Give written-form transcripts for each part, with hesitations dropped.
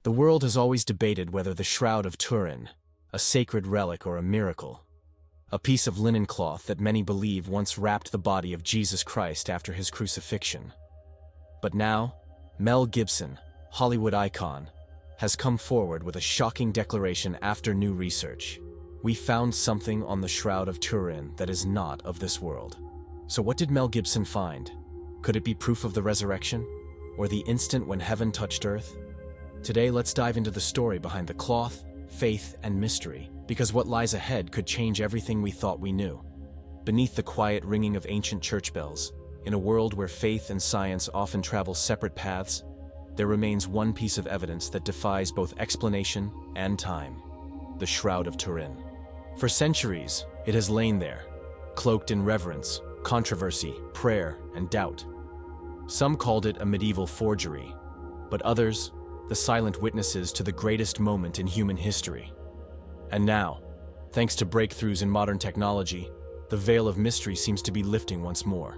The world has always debated whether the Shroud of Turin, a sacred relic or a miracle, a piece of linen cloth that many believe once wrapped the body of Jesus Christ after his crucifixion. But now, Mel Gibson, Hollywood icon, has come forward with a shocking declaration after new research. We found something on the Shroud of Turin that is not of this world. So what did Mel Gibson find? Could it be proof of the resurrection? Or the instant when heaven touched earth? Today, let's dive into the story behind the cloth, faith, and mystery, because what lies ahead could change everything we thought we knew. Beneath the quiet ringing of ancient church bells, in a world where faith and science often travel separate paths, there remains one piece of evidence that defies both explanation and time: the Shroud of Turin. For centuries, it has lain there, cloaked in reverence, controversy, prayer, and doubt. Some called it a medieval forgery, but others, the silent witnesses to the greatest moment in human history. And now, thanks to breakthroughs in modern technology, the veil of mystery seems to be lifting once more.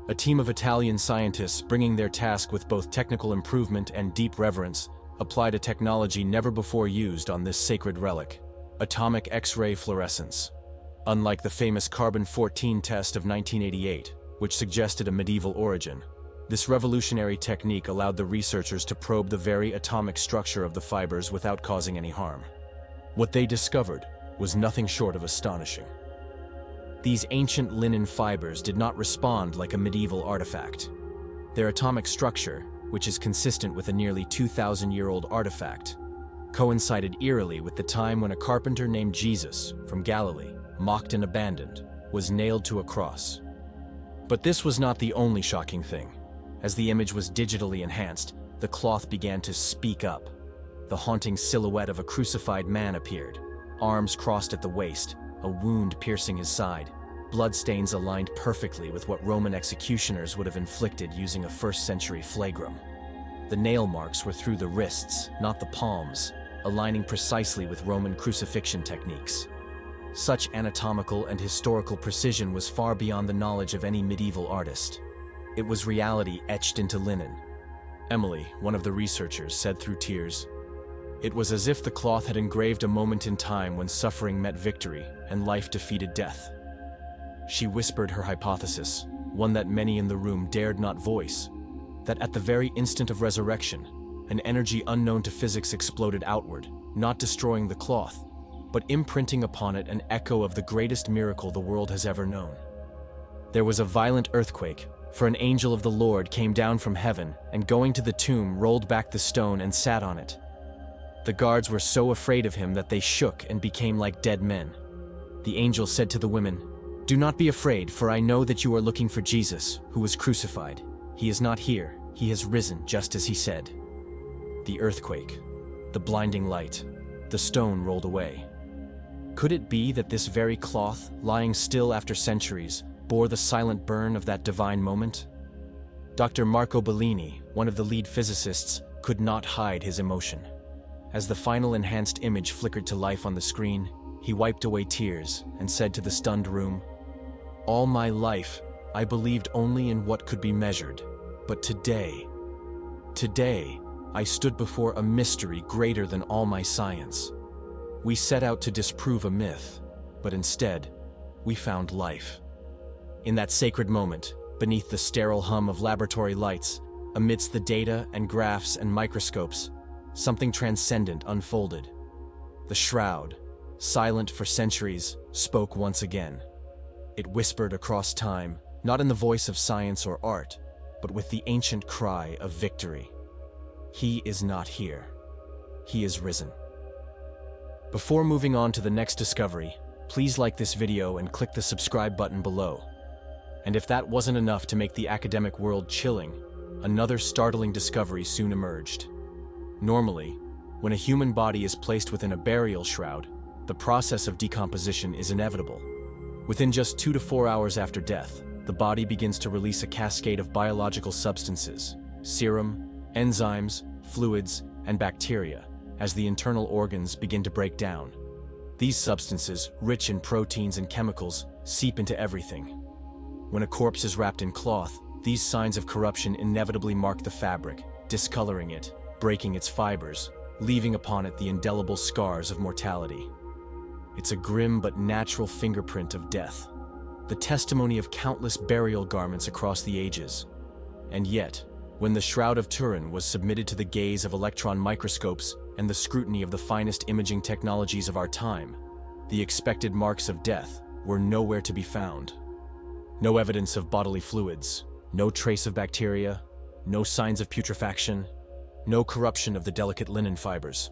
A team of Italian scientists, bringing their task with both technical improvement and deep reverence, applied a technology never before used on this sacred relic: atomic X-ray fluorescence. Unlike the famous carbon-14 test of 1988, which suggested a medieval origin, this revolutionary technique allowed the researchers to probe the very atomic structure of the fibers without causing any harm. What they discovered was nothing short of astonishing. These ancient linen fibers did not respond like a medieval artifact. Their atomic structure, which is consistent with a nearly 2,000-year-old artifact, coincided eerily with the time when a carpenter named Jesus from Galilee, mocked and abandoned, was nailed to a cross. But this was not the only shocking thing. As the image was digitally enhanced, the cloth began to speak up. The haunting silhouette of a crucified man appeared, arms crossed at the waist, a wound piercing his side, bloodstains aligned perfectly with what Roman executioners would have inflicted using a first-century flagrum. The nail marks were through the wrists, not the palms, aligning precisely with Roman crucifixion techniques. Such anatomical and historical precision was far beyond the knowledge of any medieval artist. It was reality etched into linen. Emily, one of the researchers, said through tears, "It was as if the cloth had engraved a moment in time when suffering met victory and life defeated death." She whispered her hypothesis, one that many in the room dared not voice, that at the very instant of resurrection, an energy unknown to physics exploded outward, not destroying the cloth, but imprinting upon it an echo of the greatest miracle the world has ever known. There was a violent earthquake, for an angel of the Lord came down from heaven and, going to the tomb, rolled back the stone and sat on it. The guards were so afraid of him that they shook and became like dead men. The angel said to the women, "Do not be afraid, for I know that you are looking for Jesus, who was crucified. He is not here, he has risen, just as he said." The earthquake, the blinding light, the stone rolled away. Could it be that this very cloth, lying still after centuries, bore the silent burn of that divine moment? Dr. Marco Bellini, one of the lead physicists, could not hide his emotion. As the final enhanced image flickered to life on the screen, he wiped away tears and said to the stunned room, "All my life, I believed only in what could be measured. But today, I stood before a mystery greater than all my science. We set out to disprove a myth, but instead, we found life." In that sacred moment, beneath the sterile hum of laboratory lights, amidst the data and graphs and microscopes, something transcendent unfolded. The shroud, silent for centuries, spoke once again. It whispered across time, not in the voice of science or art, but with the ancient cry of victory. He is not here. He is risen. Before moving on to the next discovery, please like this video and click the subscribe button below. And if that wasn't enough to make the academic world chilling, another startling discovery soon emerged. Normally, when a human body is placed within a burial shroud, the process of decomposition is inevitable. Within just 2 to 4 hours after death, the body begins to release a cascade of biological substances, serum, enzymes, fluids, and bacteria, as the internal organs begin to break down. These substances, rich in proteins and chemicals, seep into everything. When a corpse is wrapped in cloth, these signs of corruption inevitably mark the fabric, discoloring it, breaking its fibers, leaving upon it the indelible scars of mortality. It's a grim but natural fingerprint of death, the testimony of countless burial garments across the ages. And yet, when the Shroud of Turin was submitted to the gaze of electron microscopes and the scrutiny of the finest imaging technologies of our time, the expected marks of death were nowhere to be found. No evidence of bodily fluids, no trace of bacteria, no signs of putrefaction, no corruption of the delicate linen fibers.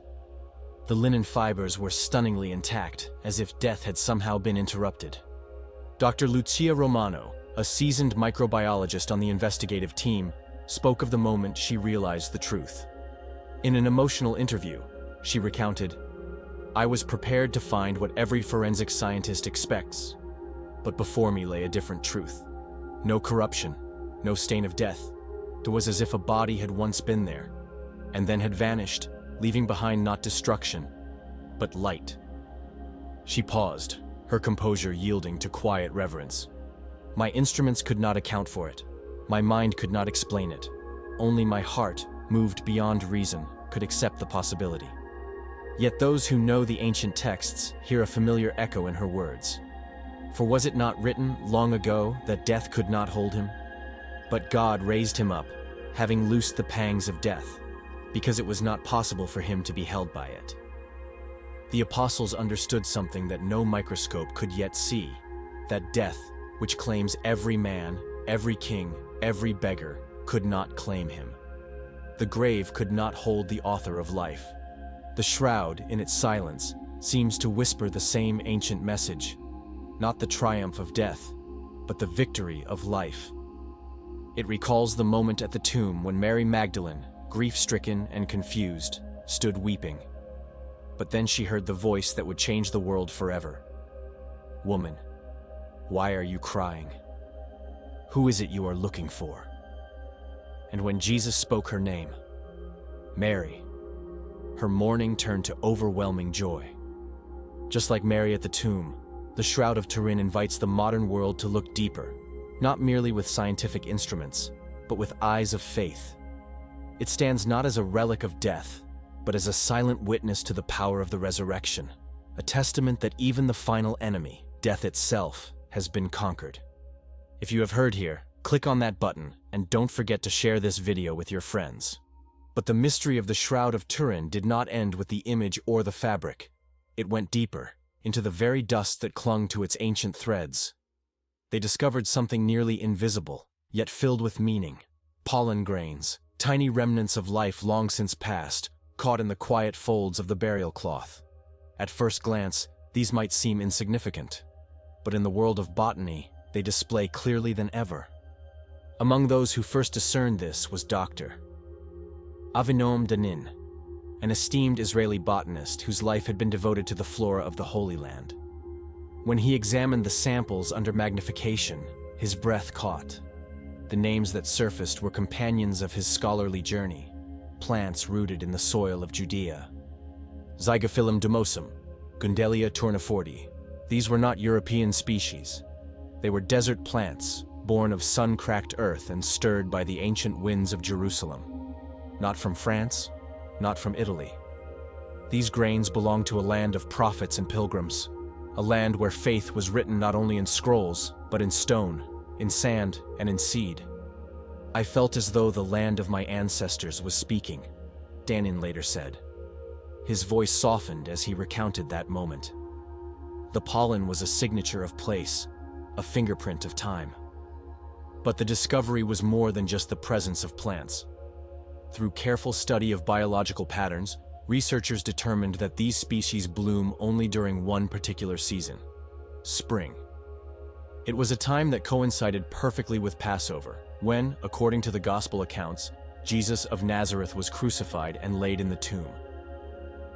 The linen fibers were stunningly intact, as if death had somehow been interrupted. Dr. Lucia Romano, a seasoned microbiologist on the investigative team, spoke of the moment she realized the truth. In an emotional interview, she recounted, "I was prepared to find what every forensic scientist expects, but before me lay a different truth. No corruption, no stain of death. It was as if a body had once been there, and then had vanished, leaving behind not destruction, but light." She paused, her composure yielding to quiet reverence. "My instruments could not account for it. My mind could not explain it. Only my heart, moved beyond reason, could accept the possibility." Yet those who know the ancient texts hear a familiar echo in her words. For was it not written long ago that death could not hold him? But God raised him up, having loosed the pangs of death, because it was not possible for him to be held by it. The apostles understood something that no microscope could yet see, that death, which claims every man, every king, every beggar, could not claim him. The grave could not hold the author of life. The shroud, in its silence, seems to whisper the same ancient message, not the triumph of death, but the victory of life. It recalls the moment at the tomb when Mary Magdalene, grief-stricken and confused, stood weeping. But then she heard the voice that would change the world forever. "Woman, why are you crying? Who is it you are looking for?" And when Jesus spoke her name, Mary, her mourning turned to overwhelming joy. Just like Mary at the tomb, the Shroud of Turin invites the modern world to look deeper, not merely with scientific instruments, but with eyes of faith. It stands not as a relic of death, but as a silent witness to the power of the resurrection, a testament that even the final enemy, death itself, has been conquered. If you have heard here, click on that button and don't forget to share this video with your friends. But the mystery of the Shroud of Turin did not end with the image or the fabric. It went deeper, into the very dust that clung to its ancient threads. They discovered something nearly invisible, yet filled with meaning. Pollen grains, tiny remnants of life long since past, caught in the quiet folds of the burial cloth. At first glance, these might seem insignificant, but in the world of botany, they display clearly than ever. Among those who first discerned this was Dr. Avinoam Danin, an esteemed Israeli botanist whose life had been devoted to the flora of the Holy Land. When he examined the samples under magnification, his breath caught. The names that surfaced were companions of his scholarly journey, plants rooted in the soil of Judea. Zygophyllum domosum, Gundelia tournifordi. These were not European species. They were desert plants, born of sun-cracked earth and stirred by the ancient winds of Jerusalem. Not from France, not from Italy. These grains belonged to a land of prophets and pilgrims, a land where faith was written not only in scrolls, but in stone, in sand, and in seed. "I felt as though the land of my ancestors was speaking," Danin later said. His voice softened as he recounted that moment. The pollen was a signature of place, a fingerprint of time. But the discovery was more than just the presence of plants. Through careful study of biological patterns, researchers determined that these species bloom only during one particular season: spring. It was a time that coincided perfectly with Passover, when, according to the Gospel accounts, Jesus of Nazareth was crucified and laid in the tomb.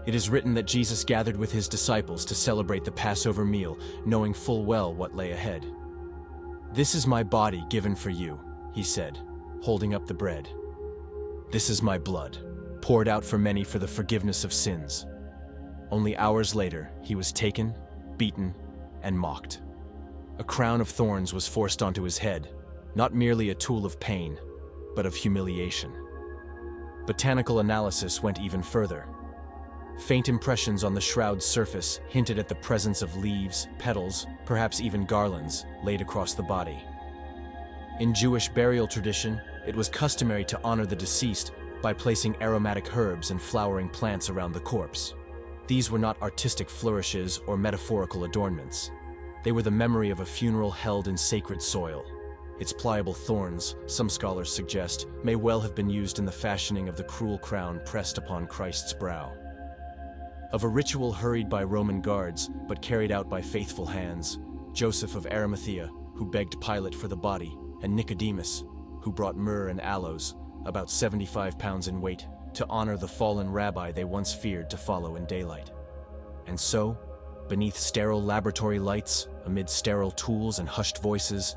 It is written that Jesus gathered with his disciples to celebrate the Passover meal, knowing full well what lay ahead. "This is my body given for you," he said, holding up the bread. "This is my blood, poured out for many for the forgiveness of sins." Only hours later, he was taken, beaten, and mocked. A crown of thorns was forced onto his head, not merely a tool of pain, but of humiliation. Botanical analysis went even further. Faint impressions on the shroud's surface hinted at the presence of leaves, petals, perhaps even garlands, laid across the body. In Jewish burial tradition, it was customary to honor the deceased by placing aromatic herbs and flowering plants around the corpse. These were not artistic flourishes or metaphorical adornments. They were the memory of a funeral held in sacred soil. Its pliable thorns, some scholars suggest, may well have been used in the fashioning of the cruel crown pressed upon Christ's brow. Of a ritual hurried by Roman guards, but carried out by faithful hands, Joseph of Arimathea, who begged Pilate for the body, and Nicodemus, who brought myrrh and aloes, about 75 pounds in weight, to honor the fallen rabbi they once feared to follow in daylight. And so, beneath sterile laboratory lights, amid sterile tools and hushed voices,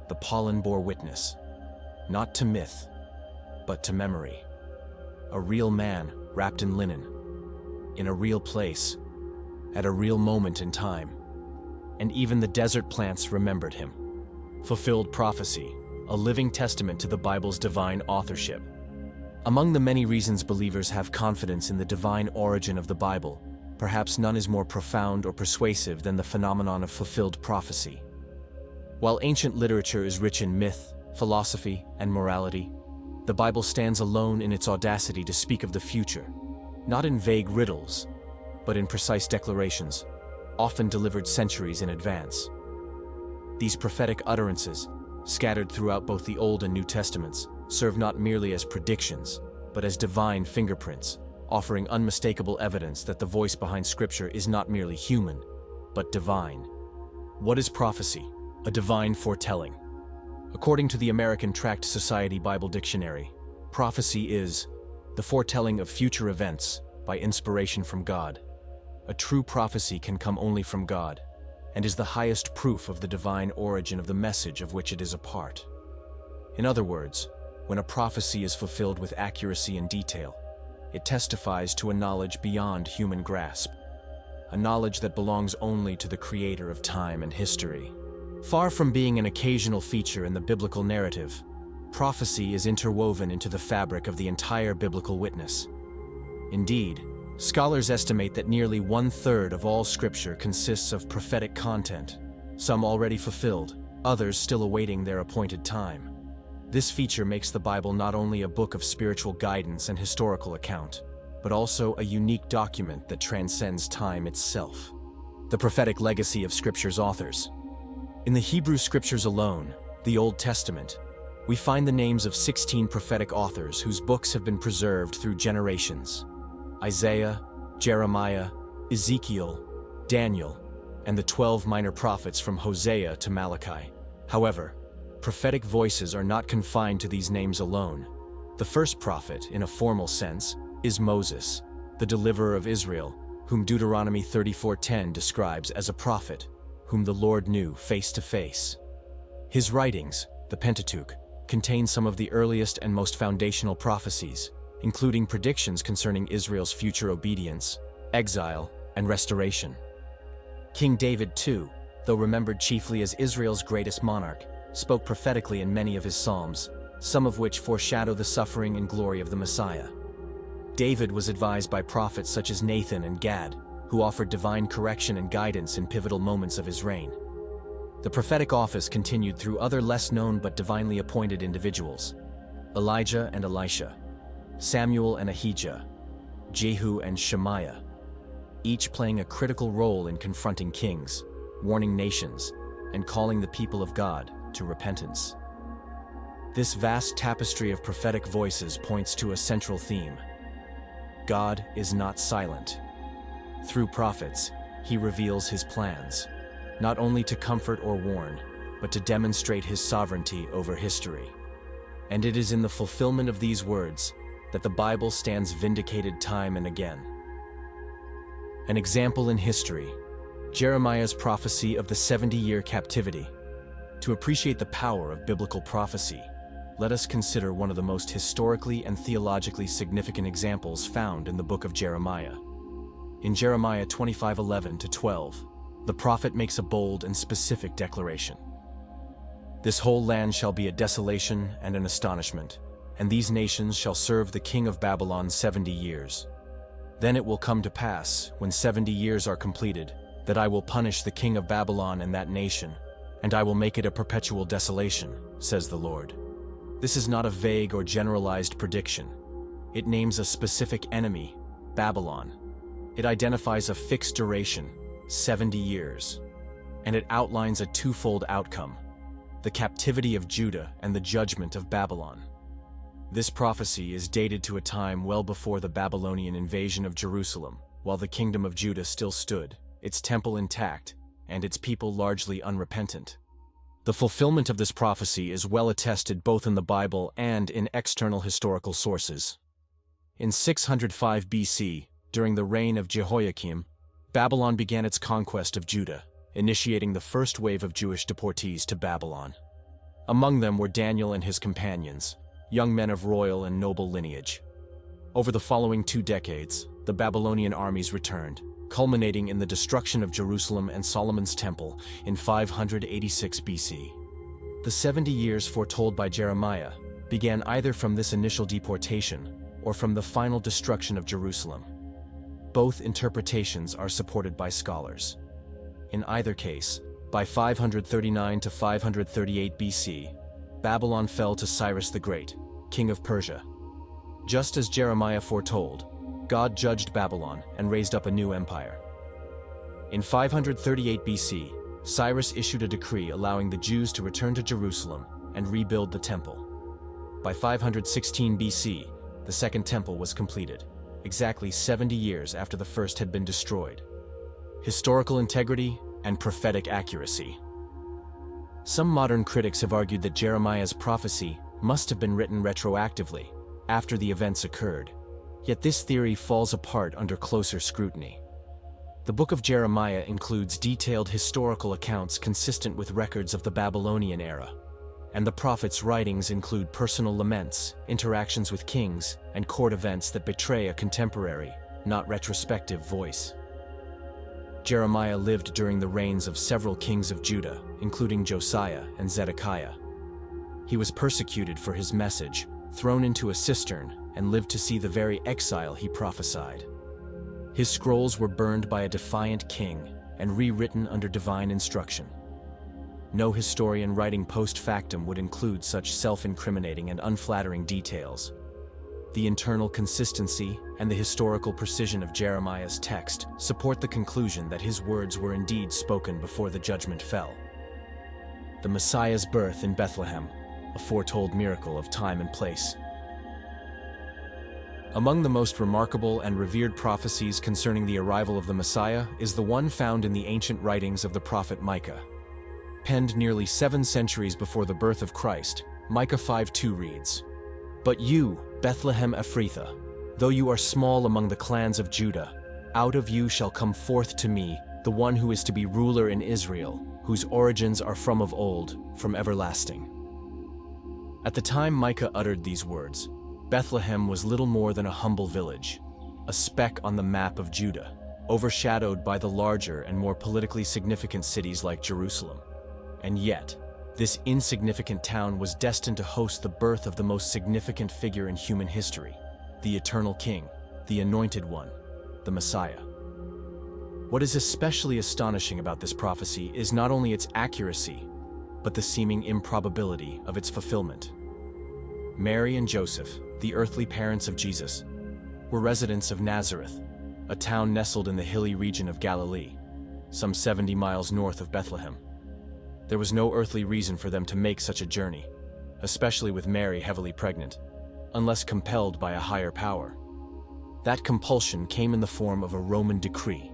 the pollen bore witness, not to myth, but to memory. A real man wrapped in linen, in a real place, at a real moment in time. And even the desert plants remembered him. Fulfilled prophecy, a living testament to the Bible's divine authorship. Among the many reasons believers have confidence in the divine origin of the Bible, perhaps none is more profound or persuasive than the phenomenon of fulfilled prophecy. While ancient literature is rich in myth, philosophy, and morality, the Bible stands alone in its audacity to speak of the future, not in vague riddles, but in precise declarations, often delivered centuries in advance. These prophetic utterances, scattered throughout both the Old and New Testaments, serve not merely as predictions, but as divine fingerprints, offering unmistakable evidence that the voice behind Scripture is not merely human, but divine. What is prophecy? A divine foretelling. According to the American Tract Society Bible Dictionary, prophecy is the foretelling of future events by inspiration from God. A true prophecy can come only from God, and is the highest proof of the divine origin of the message of which it is a part. In other words, when a prophecy is fulfilled with accuracy and detail, it testifies to a knowledge beyond human grasp, a knowledge that belongs only to the Creator of time and history. Far from being an occasional feature in the biblical narrative, prophecy is interwoven into the fabric of the entire biblical witness. Indeed, scholars estimate that nearly 1/3 of all Scripture consists of prophetic content, some already fulfilled, others still awaiting their appointed time. This feature makes the Bible not only a book of spiritual guidance and historical account, but also a unique document that transcends time itself. The prophetic legacy of Scripture's authors. In the Hebrew Scriptures alone, the Old Testament, we find the names of 16 prophetic authors whose books have been preserved through generations: Isaiah, Jeremiah, Ezekiel, Daniel, and the 12 minor prophets from Hosea to Malachi. However, prophetic voices are not confined to these names alone. The first prophet, in a formal sense, is Moses, the deliverer of Israel, whom Deuteronomy 34:10 describes as a prophet, whom the Lord knew face to face. His writings, the Pentateuch, contain some of the earliest and most foundational prophecies, including predictions concerning Israel's future obedience, exile, and restoration. King David, too, though remembered chiefly as Israel's greatest monarch, spoke prophetically in many of his psalms, some of which foreshadow the suffering and glory of the Messiah. David was advised by prophets such as Nathan and Gad, who offered divine correction and guidance in pivotal moments of his reign. The prophetic office continued through other less-known but divinely appointed individuals: Elijah and Elisha, Samuel and Ahijah, Jehu and Shemaiah, each playing a critical role in confronting kings, warning nations, and calling the people of God to repentance. This vast tapestry of prophetic voices points to a central theme: God is not silent. Through prophets, he reveals his plans, not only to comfort or warn, but to demonstrate his sovereignty over history. And it is in the fulfillment of these words that the Bible stands vindicated time and again. An example in history, Jeremiah's prophecy of the 70-year captivity. To appreciate the power of biblical prophecy, let us consider one of the most historically and theologically significant examples found in the book of Jeremiah. In Jeremiah 25:11-12, the prophet makes a bold and specific declaration. This whole land shall be a desolation and an astonishment, and these nations shall serve the king of Babylon 70 years. Then it will come to pass, when 70 years are completed, that I will punish the king of Babylon and that nation, and I will make it a perpetual desolation, says the Lord. This is not a vague or generalized prediction. It names a specific enemy, Babylon. It identifies a fixed duration, 70 years. And it outlines a twofold outcome: the captivity of Judah and the judgment of Babylon. This prophecy is dated to a time well before the Babylonian invasion of Jerusalem, while the kingdom of Judah still stood, its temple intact, and its people largely unrepentant. The fulfillment of this prophecy is well attested both in the Bible and in external historical sources. In 605 BC, during the reign of Jehoiakim, Babylon began its conquest of Judah, initiating the first wave of Jewish deportees to Babylon. Among them were Daniel and his companions, young men of royal and noble lineage. Over the following 2 decades, the Babylonian armies returned, culminating in the destruction of Jerusalem and Solomon's temple in 586 BC. The 70 years foretold by Jeremiah began either from this initial deportation or from the final destruction of Jerusalem. Both interpretations are supported by scholars. In either case, by 539 to 538 BC, Babylon fell to Cyrus the Great, king of Persia. Just as Jeremiah foretold, God judged Babylon and raised up a new empire. In 538 BC, Cyrus issued a decree allowing the Jews to return to Jerusalem and rebuild the temple. By 516 BC, the Second Temple was completed, exactly 70 years after the first had been destroyed. Historical integrity and prophetic accuracy. Some modern critics have argued that Jeremiah's prophecy must have been written retroactively, after the events occurred. Yet this theory falls apart under closer scrutiny. The book of Jeremiah includes detailed historical accounts consistent with records of the Babylonian era, and the prophet's writings include personal laments, interactions with kings, and court events that betray a contemporary, not retrospective voice. Jeremiah lived during the reigns of several kings of Judah, including Josiah and Zedekiah. He was persecuted for his message, thrown into a cistern, and lived to see the very exile he prophesied. His scrolls were burned by a defiant king and rewritten under divine instruction. No historian writing post factum would include such self-incriminating and unflattering details. The internal consistency and the historical precision of Jeremiah's text support the conclusion that his words were indeed spoken before the judgment fell. The Messiah's birth in Bethlehem, a foretold miracle of time and place. Among the most remarkable and revered prophecies concerning the arrival of the Messiah is the one found in the ancient writings of the prophet Micah. Penned nearly 7 centuries before the birth of Christ, Micah 5:2 reads, "But you, Bethlehem Ephrathah, though you are small among the clans of Judah, out of you shall come forth to me the one who is to be ruler in Israel, whose origins are from of old, from everlasting." At the time Micah uttered these words, Bethlehem was little more than a humble village, a speck on the map of Judah, overshadowed by the larger and more politically significant cities like Jerusalem. And yet, this insignificant town was destined to host the birth of the most significant figure in human history, the eternal King, the Anointed One, the Messiah. What is especially astonishing about this prophecy is not only its accuracy, but the seeming improbability of its fulfillment. Mary and Joseph, the earthly parents of Jesus, were residents of Nazareth, a town nestled in the hilly region of Galilee, some 70 miles north of Bethlehem. There was no earthly reason for them to make such a journey, especially with Mary heavily pregnant, unless compelled by a higher power. That compulsion came in the form of a Roman decree.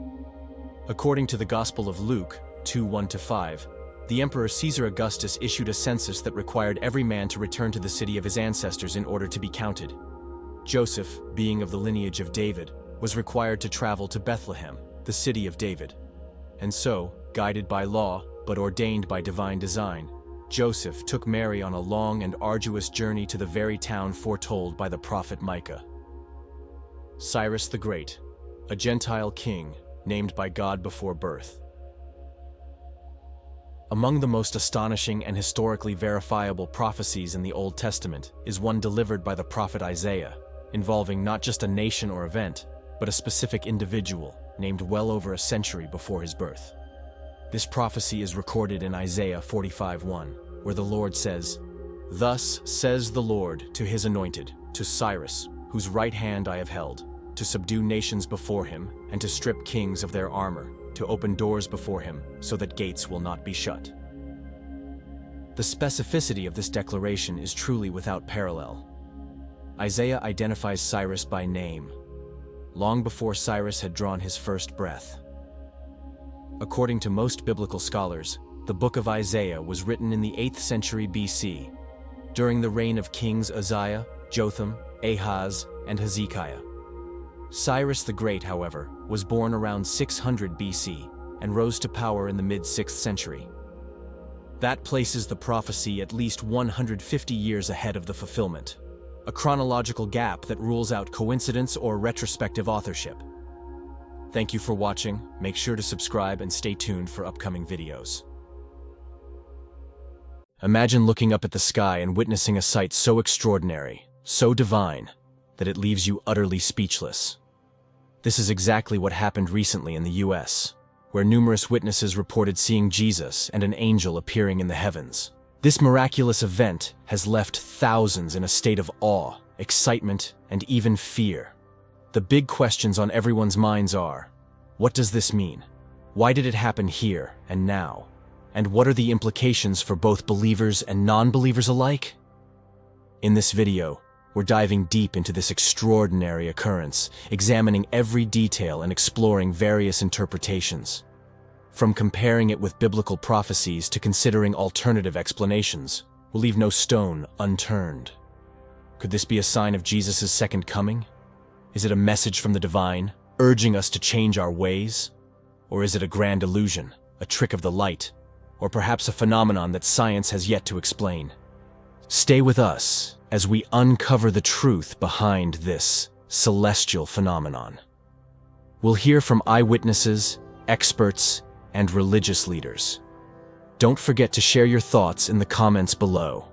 According to the Gospel of Luke 2:1-5, the Emperor Caesar Augustus issued a census that required every man to return to the city of his ancestors in order to be counted. Joseph, being of the lineage of David, was required to travel to Bethlehem, the city of David. And so, guided by law, but ordained by divine design, Joseph took Mary on a long and arduous journey to the very town foretold by the prophet Micah. Cyrus the Great, a Gentile king named by God before birth. Among the most astonishing and historically verifiable prophecies in the Old Testament is one delivered by the prophet Isaiah, involving not just a nation or event, but a specific individual named well over a century before his birth. This prophecy is recorded in Isaiah 45:1, where the Lord says, "Thus says the Lord to his anointed, to Cyrus, whose right hand I have held, to subdue nations before him, and to strip kings of their armor, to open doors before him, so that gates will not be shut." The specificity of this declaration is truly without parallel. Isaiah identifies Cyrus by name, long before Cyrus had drawn his first breath. According to most biblical scholars, the book of Isaiah was written in the 8th century BC, during the reign of kings Uzziah, Jotham, Ahaz, and Hezekiah. Cyrus the Great, however, was born around 600 BC and rose to power in the mid-6th century. That places the prophecy at least 150 years ahead of the fulfillment, a chronological gap that rules out coincidence or retrospective authorship. Thank you for watching. Make sure to subscribe and stay tuned for upcoming videos. Imagine looking up at the sky and witnessing a sight so extraordinary, so divine, that it leaves you utterly speechless. This is exactly what happened recently in the US, where numerous witnesses reported seeing Jesus and an angel appearing in the heavens. This miraculous event has left thousands in a state of awe, excitement, and even fear. The big questions on everyone's minds are, what does this mean? Why did it happen here and now? And what are the implications for both believers and non-believers alike? In this video, we're diving deep into this extraordinary occurrence, examining every detail and exploring various interpretations. From comparing it with biblical prophecies to considering alternative explanations, we'll leave no stone unturned. Could this be a sign of Jesus' second coming? Is it a message from the divine, urging us to change our ways? Or is it a grand illusion, a trick of the light, or perhaps a phenomenon that science has yet to explain? Stay with us as we uncover the truth behind this celestial phenomenon. We'll hear from eyewitnesses, experts, and religious leaders. Don't forget to share your thoughts in the comments below.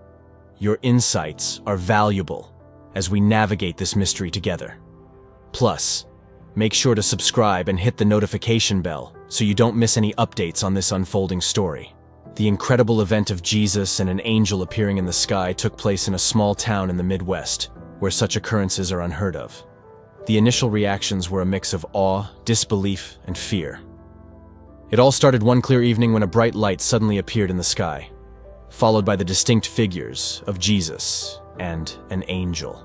Your insights are valuable as we navigate this mystery together. Plus, make sure to subscribe and hit the notification bell so you don't miss any updates on this unfolding story. The incredible event of Jesus and an angel appearing in the sky took place in a small town in the Midwest, where such occurrences are unheard of. The initial reactions were a mix of awe, disbelief, and fear. It all started one clear evening when a bright light suddenly appeared in the sky, followed by the distinct figures of Jesus and an angel.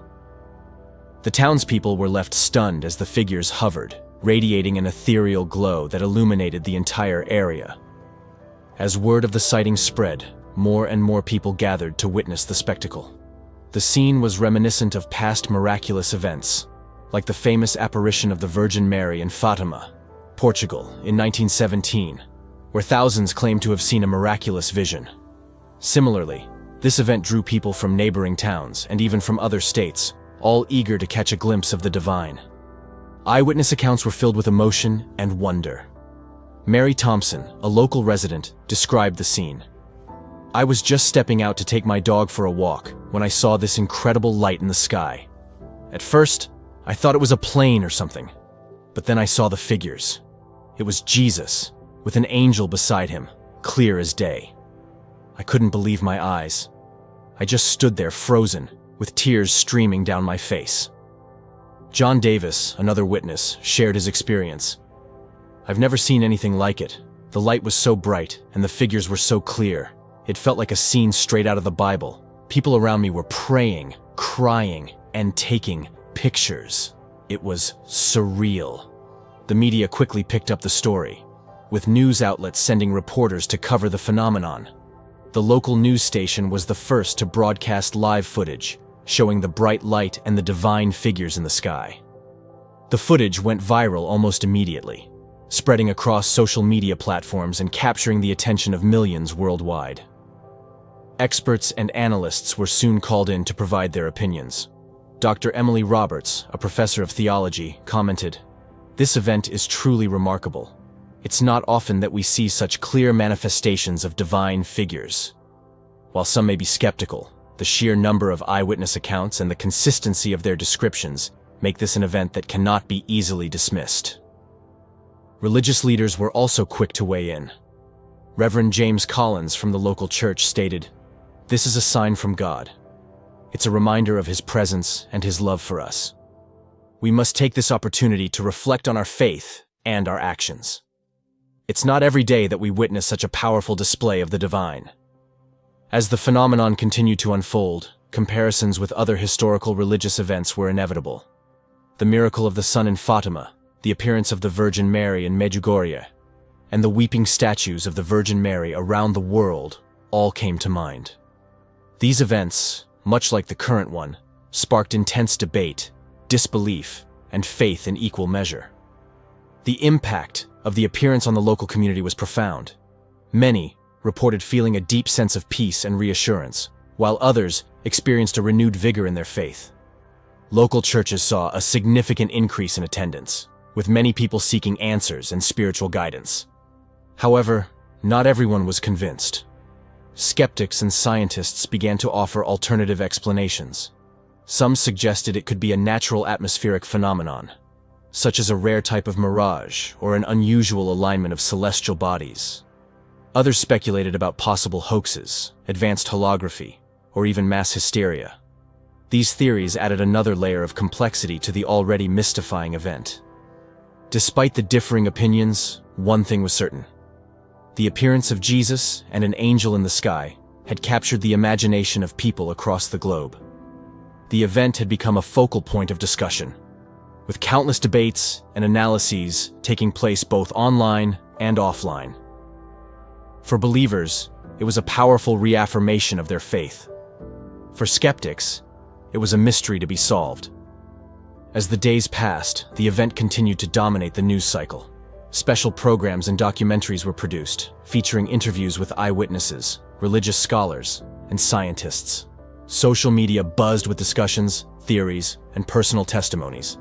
The townspeople were left stunned as the figures hovered, radiating an ethereal glow that illuminated the entire area. As word of the sighting spread, more and more people gathered to witness the spectacle. The scene was reminiscent of past miraculous events, like the famous apparition of the Virgin Mary in Fatima, Portugal, in 1917, where thousands claimed to have seen a miraculous vision. Similarly, this event drew people from neighboring towns and even from other states, all eager to catch a glimpse of the divine. Eyewitness accounts were filled with emotion and wonder. Mary Thompson, a local resident, described the scene. "I was just stepping out to take my dog for a walk when I saw this incredible light in the sky. At first, I thought it was a plane or something, but then I saw the figures. It was Jesus, with an angel beside him, clear as day. I couldn't believe my eyes. I just stood there frozen, with tears streaming down my face." John Davis, another witness, shared his experience. "I've never seen anything like it. The light was so bright, and the figures were so clear. It felt like a scene straight out of the Bible. People around me were praying, crying, and taking pictures. It was surreal." The media quickly picked up the story, with news outlets sending reporters to cover the phenomenon. The local news station was the first to broadcast live footage, showing the bright light and the divine figures in the sky. The footage went viral almost immediately, spreading across social media platforms and capturing the attention of millions worldwide. Experts and analysts were soon called in to provide their opinions. Dr. Emily Roberts, a professor of theology, commented, "This event is truly remarkable. It's not often that we see such clear manifestations of divine figures. While some may be skeptical, the sheer number of eyewitness accounts and the consistency of their descriptions make this an event that cannot be easily dismissed. Religious leaders were also quick to weigh in. Reverend James Collins from the local church stated, "This is a sign from God. It's a reminder of His presence and His love for us. We must take this opportunity to reflect on our faith and our actions. It's not every day that we witness such a powerful display of the divine." As the phenomenon continued to unfold, comparisons with other historical religious events were inevitable. The miracle of the sun in Fatima, the appearance of the Virgin Mary in Medjugorje, and the weeping statues of the Virgin Mary around the world all came to mind. These events, much like the current one, sparked intense debate, disbelief, and faith in equal measure. The impact of the appearance on the local community was profound. Many reported feeling a deep sense of peace and reassurance, while others experienced a renewed vigor in their faith. Local churches saw a significant increase in attendance, with many people seeking answers and spiritual guidance. However, not everyone was convinced. Skeptics and scientists began to offer alternative explanations. Some suggested it could be a natural atmospheric phenomenon, such as a rare type of mirage or an unusual alignment of celestial bodies. Others speculated about possible hoaxes, advanced holography, or even mass hysteria. These theories added another layer of complexity to the already mystifying event. Despite the differing opinions, one thing was certain. The appearance of Jesus and an angel in the sky had captured the imagination of people across the globe. The event had become a focal point of discussion, with countless debates and analyses taking place both online and offline. For believers, it was a powerful reaffirmation of their faith. For skeptics, it was a mystery to be solved. As the days passed, the event continued to dominate the news cycle. Special programs and documentaries were produced, featuring interviews with eyewitnesses, religious scholars, and scientists. Social media buzzed with discussions, theories, and personal testimonies.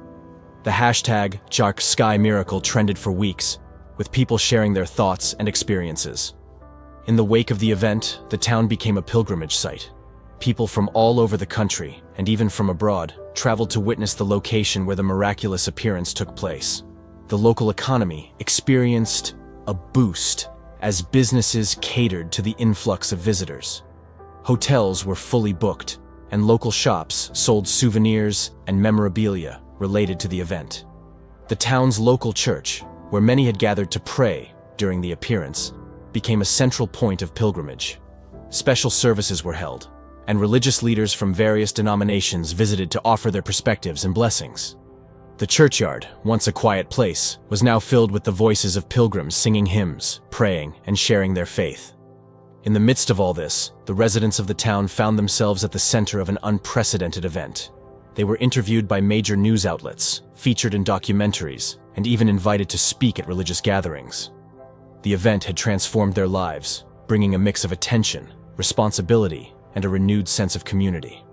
The hashtag #SkyMiracle trended for weeks, with people sharing their thoughts and experiences. In the wake of the event, the town became a pilgrimage site. People from all over the country, and even from abroad, traveled to witness the location where the miraculous appearance took place. The local economy experienced a boost as businesses catered to the influx of visitors. Hotels were fully booked, and local shops sold souvenirs and memorabilia related to the event. The town's local church, where many had gathered to pray during the appearance, became a central point of pilgrimage. Special services were held, and religious leaders from various denominations visited to offer their perspectives and blessings. The churchyard, once a quiet place, was now filled with the voices of pilgrims singing hymns, praying, and sharing their faith. In the midst of all this, the residents of the town found themselves at the center of an unprecedented event. They were interviewed by major news outlets, featured in documentaries, and even invited to speak at religious gatherings. The event had transformed their lives, bringing a mix of attention, responsibility, and a renewed sense of community.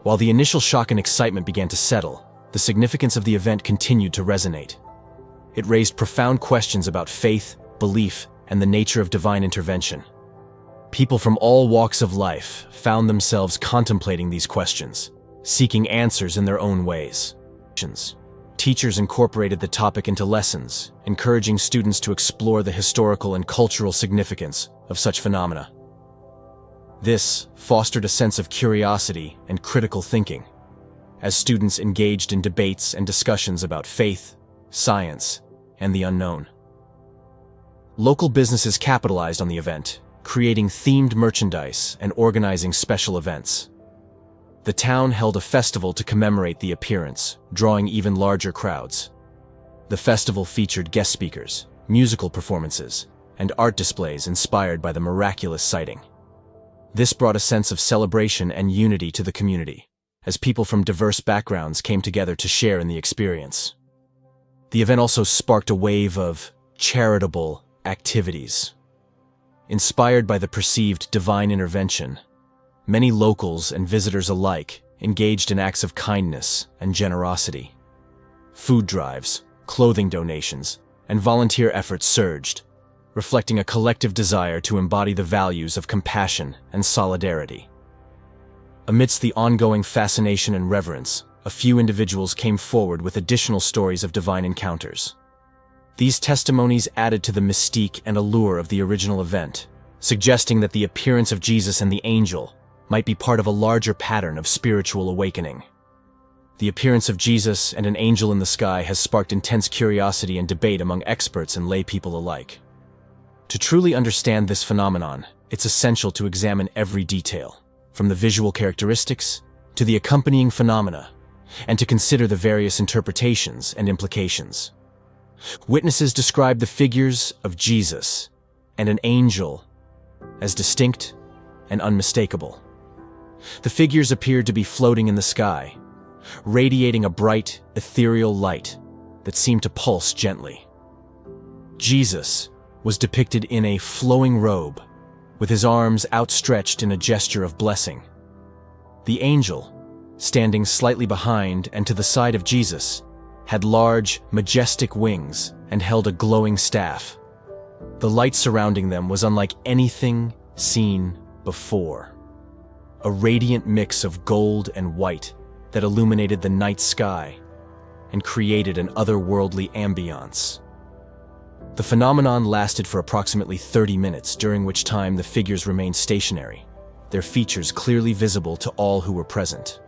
While the initial shock and excitement began to settle, the significance of the event continued to resonate. It raised profound questions about faith, belief, and the nature of divine intervention. People from all walks of life found themselves contemplating these questions, seeking answers in their own ways. Teachers incorporated the topic into lessons, encouraging students to explore the historical and cultural significance of such phenomena. This fostered a sense of curiosity and critical thinking, as students engaged in debates and discussions about faith, science, and the unknown. Local businesses capitalized on the event, creating themed merchandise and organizing special events. The town held a festival to commemorate the appearance, drawing even larger crowds. The festival featured guest speakers, musical performances, and art displays inspired by the miraculous sighting. This brought a sense of celebration and unity to the community, as people from diverse backgrounds came together to share in the experience. The event also sparked a wave of charitable activities. Inspired by the perceived divine intervention, many locals and visitors alike engaged in acts of kindness and generosity. Food drives, clothing donations, and volunteer efforts surged, reflecting a collective desire to embody the values of compassion and solidarity. Amidst the ongoing fascination and reverence, a few individuals came forward with additional stories of divine encounters. These testimonies added to the mystique and allure of the original event, suggesting that the appearance of Jesus and the angel might be part of a larger pattern of spiritual awakening. The appearance of Jesus and an angel in the sky has sparked intense curiosity and debate among experts and lay people alike. To truly understand this phenomenon, it's essential to examine every detail, from the visual characteristics to the accompanying phenomena, and to consider the various interpretations and implications. Witnesses describe the figures of Jesus and an angel as distinct and unmistakable. The figures appeared to be floating in the sky, radiating a bright, ethereal light that seemed to pulse gently. Jesus was depicted in a flowing robe, with his arms outstretched in a gesture of blessing. The angel, standing slightly behind and to the side of Jesus, had large, majestic wings and held a glowing staff. The light surrounding them was unlike anything seen before. A radiant mix of gold and white that illuminated the night sky and created an otherworldly ambiance. The phenomenon lasted for approximately 30 minutes, during which time the figures remained stationary, their features clearly visible to all who were present.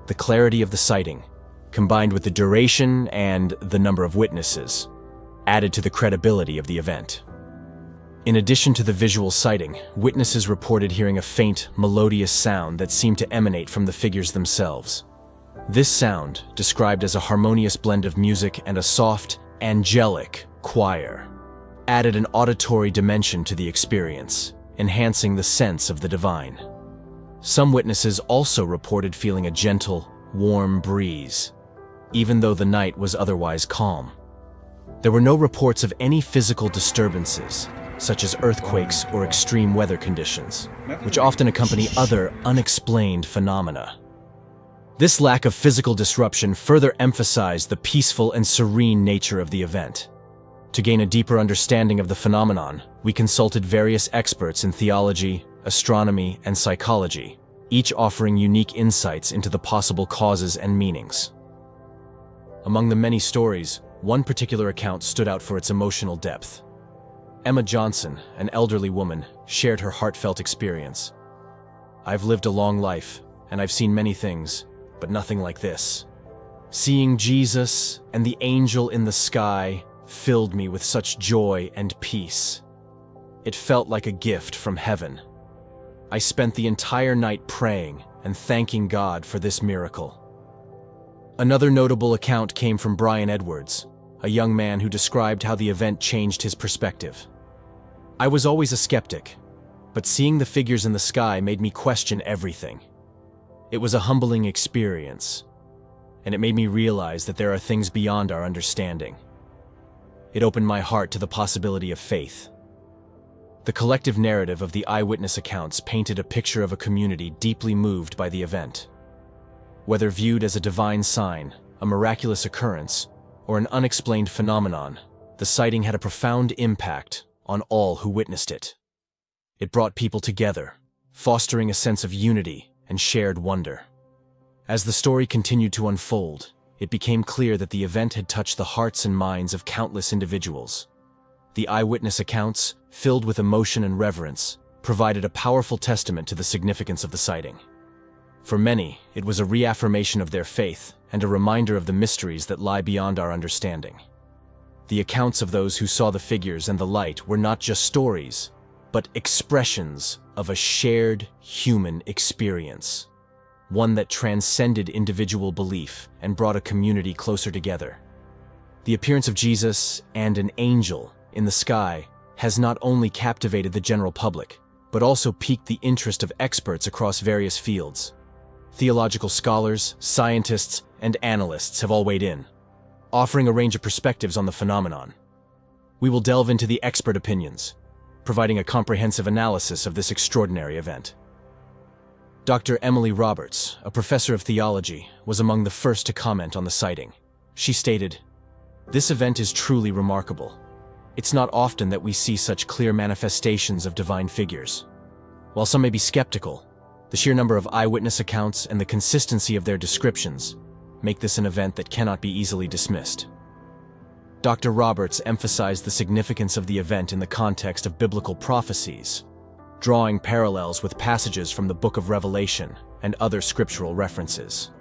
The clarity of the sighting, combined with the duration and the number of witnesses, added to the credibility of the event. In addition to the visual sighting, witnesses reported hearing a faint, melodious sound that seemed to emanate from the figures themselves. This sound, described as a harmonious blend of music and a soft, angelic choir, added an auditory dimension to the experience, enhancing the sense of the divine. Some witnesses also reported feeling a gentle, warm breeze, even though the night was otherwise calm. There were no reports of any physical disturbances, such as earthquakes or extreme weather conditions, which often accompany other unexplained phenomena. This lack of physical disruption further emphasized the peaceful and serene nature of the event. To gain a deeper understanding of the phenomenon, we consulted various experts in theology, astronomy, and psychology, each offering unique insights into the possible causes and meanings. Among the many stories, one particular account stood out for its emotional depth. Emma Johnson, an elderly woman, shared her heartfelt experience. "I've lived a long life, and I've seen many things, but nothing like this. Seeing Jesus and the angel in the sky filled me with such joy and peace. It felt like a gift from heaven. I spent the entire night praying and thanking God for this miracle." Another notable account came from Brian Edwards, a young man who described how the event changed his perspective. "I was always a skeptic, but seeing the figures in the sky made me question everything. It was a humbling experience, and it made me realize that there are things beyond our understanding. It opened my heart to the possibility of faith." The collective narrative of the eyewitness accounts painted a picture of a community deeply moved by the event. Whether viewed as a divine sign, a miraculous occurrence, or an unexplained phenomenon, the sighting had a profound impact on all who witnessed it. It brought people together, fostering a sense of unity and shared wonder. As the story continued to unfold, it became clear that the event had touched the hearts and minds of countless individuals. The eyewitness accounts, filled with emotion and reverence, provided a powerful testament to the significance of the sighting. For many, it was a reaffirmation of their faith and a reminder of the mysteries that lie beyond our understanding. The accounts of those who saw the figures and the light were not just stories, but expressions of a shared human experience, one that transcended individual belief and brought a community closer together. The appearance of Jesus and an angel in the sky has not only captivated the general public, but also piqued the interest of experts across various fields. Theological scholars, scientists, and analysts have all weighed in, offering a range of perspectives on the phenomenon. We will delve into the expert opinions, providing a comprehensive analysis of this extraordinary event. Dr. Emily Roberts, a professor of theology, was among the first to comment on the sighting. She stated, This event is truly remarkable. It's not often that we see such clear manifestations of divine figures. While some may be skeptical, the sheer number of eyewitness accounts and the consistency of their descriptions make this an event that cannot be easily dismissed. Dr. Roberts emphasized the significance of the event in the context of biblical prophecies, drawing parallels with passages from the Book of Revelation and other scriptural references.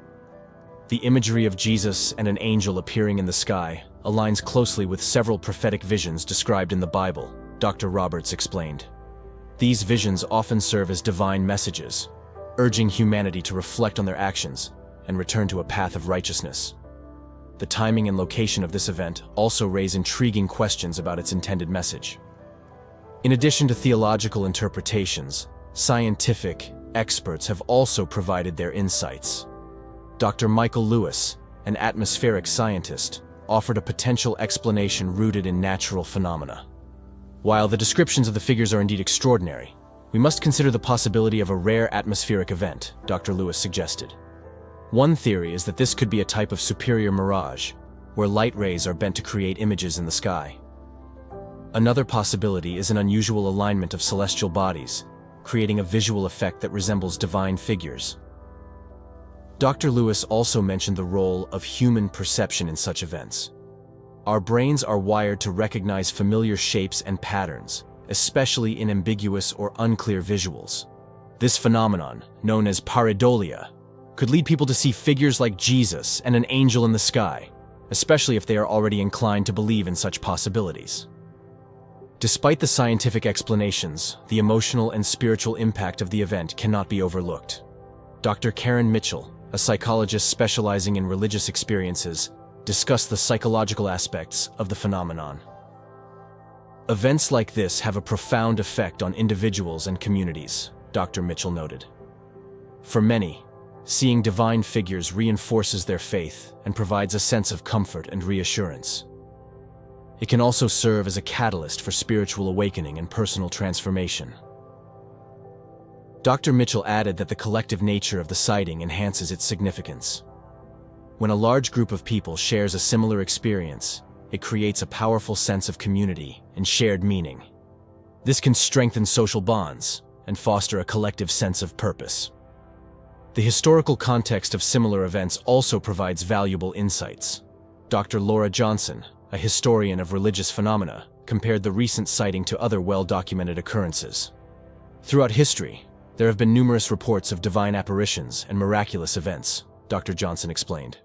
The imagery of Jesus and an angel appearing in the sky aligns closely with several prophetic visions described in the Bible, Dr. Roberts explained. These visions often serve as divine messages, urging humanity to reflect on their actions and return to a path of righteousness. The timing and location of this event also raise intriguing questions about its intended message. In addition to theological interpretations, scientific experts have also provided their insights. Dr. Michael Lewis, an atmospheric scientist, offered a potential explanation rooted in natural phenomena. While the descriptions of the figures are indeed extraordinary, we must consider the possibility of a rare atmospheric event, Dr. Lewis suggested. One theory is that this could be a type of superior mirage, where light rays are bent to create images in the sky. Another possibility is an unusual alignment of celestial bodies, creating a visual effect that resembles divine figures. Dr. Lewis also mentioned the role of human perception in such events. Our brains are wired to recognize familiar shapes and patterns, especially in ambiguous or unclear visuals. This phenomenon, known as pareidolia, could lead people to see figures like Jesus and an angel in the sky, especially if they are already inclined to believe in such possibilities. Despite the scientific explanations, the emotional and spiritual impact of the event cannot be overlooked. Dr. Karen Mitchell, a psychologist specializing in religious experiences, discussed the psychological aspects of the phenomenon. Events like this have a profound effect on individuals and communities, Dr. Mitchell noted. For many, seeing divine figures reinforces their faith and provides a sense of comfort and reassurance. It can also serve as a catalyst for spiritual awakening and personal transformation. Dr. Mitchell added that the collective nature of the sighting enhances its significance. When a large group of people shares a similar experience, it creates a powerful sense of community and shared meaning. This can strengthen social bonds and foster a collective sense of purpose. The historical context of similar events also provides valuable insights. Dr. Laura Johnson, a historian of religious phenomena, compared the recent sighting to other well-documented occurrences. Throughout history, there have been numerous reports of divine apparitions and miraculous events, Dr. Johnson explained.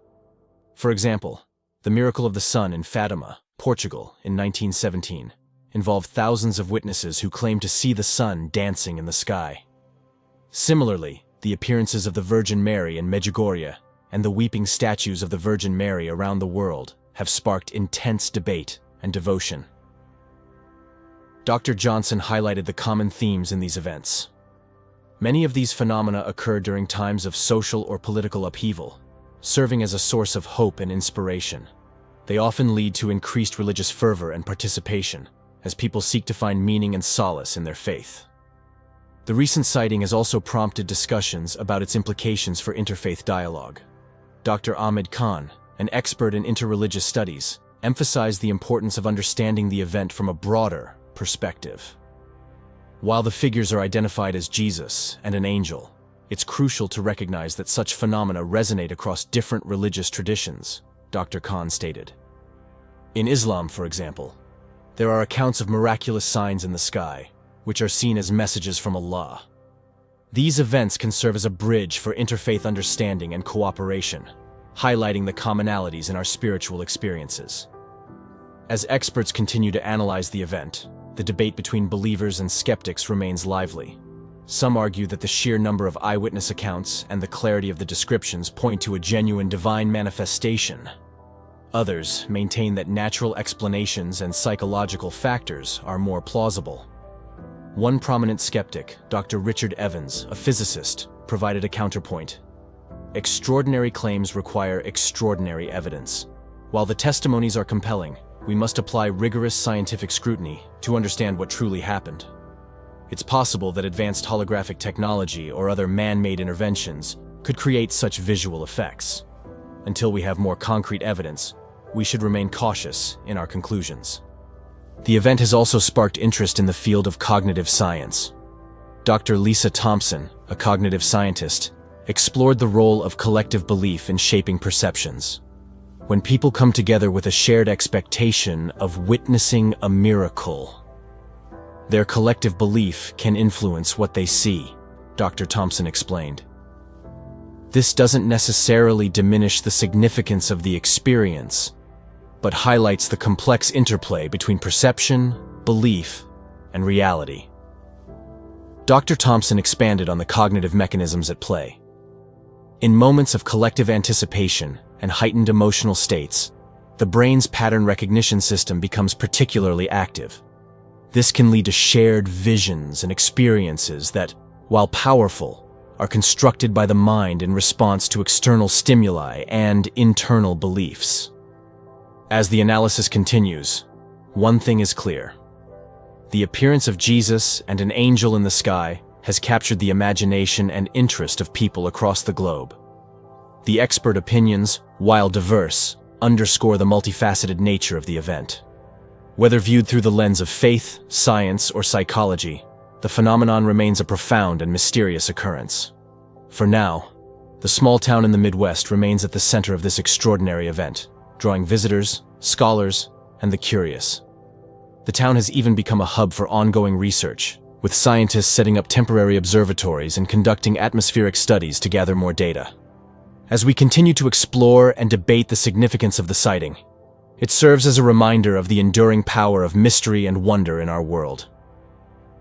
For example, the miracle of the sun in Fatima, Portugal, in 1917, involved thousands of witnesses who claimed to see the sun dancing in the sky. Similarly, the appearances of the Virgin Mary in Medjugorje and the weeping statues of the Virgin Mary around the world have sparked intense debate and devotion. Dr. Johnson highlighted the common themes in these events. Many of these phenomena occur during times of social or political upheaval, serving as a source of hope and inspiration. They often lead to increased religious fervor and participation, as people seek to find meaning and solace in their faith. The recent sighting has also prompted discussions about its implications for interfaith dialogue. Dr. Ahmed Khan, an expert in interreligious studies, emphasized the importance of understanding the event from a broader perspective. While the figures are identified as Jesus and an angel, it's crucial to recognize that such phenomena resonate across different religious traditions, Dr. Khan stated. In Islam, for example, there are accounts of miraculous signs in the sky, which are seen as messages from Allah. These events can serve as a bridge for interfaith understanding and cooperation, highlighting the commonalities in our spiritual experiences. As experts continue to analyze the event, the debate between believers and skeptics remains lively. Some argue that the sheer number of eyewitness accounts and the clarity of the descriptions point to a genuine divine manifestation. Others maintain that natural explanations and psychological factors are more plausible. One prominent skeptic, Dr. Richard Evans, a physicist, provided a counterpoint. Extraordinary claims require extraordinary evidence. While the testimonies are compelling, we must apply rigorous scientific scrutiny to understand what truly happened. It's possible that advanced holographic technology or other man-made interventions could create such visual effects. Until we have more concrete evidence, we should remain cautious in our conclusions. The event has also sparked interest in the field of cognitive science. Dr. Lisa Thompson, a cognitive scientist, explored the role of collective belief in shaping perceptions. When people come together with a shared expectation of witnessing a miracle, their collective belief can influence what they see, Dr. Thompson explained. This doesn't necessarily diminish the significance of the experience, but highlights the complex interplay between perception, belief, and reality. Dr. Thompson expanded on the cognitive mechanisms at play. In moments of collective anticipation and heightened emotional states, the brain's pattern recognition system becomes particularly active. This can lead to shared visions and experiences that, while powerful, are constructed by the mind in response to external stimuli and internal beliefs. As the analysis continues, one thing is clear. The appearance of Jesus and an angel in the sky has captured the imagination and interest of people across the globe. The expert opinions, while diverse, underscore the multifaceted nature of the event. Whether viewed through the lens of faith, science, or psychology, the phenomenon remains a profound and mysterious occurrence. For now, the small town in the Midwest remains at the center of this extraordinary event, drawing visitors, scholars, and the curious. The town has even become a hub for ongoing research, with scientists setting up temporary observatories and conducting atmospheric studies to gather more data. As we continue to explore and debate the significance of the sighting, it serves as a reminder of the enduring power of mystery and wonder in our world.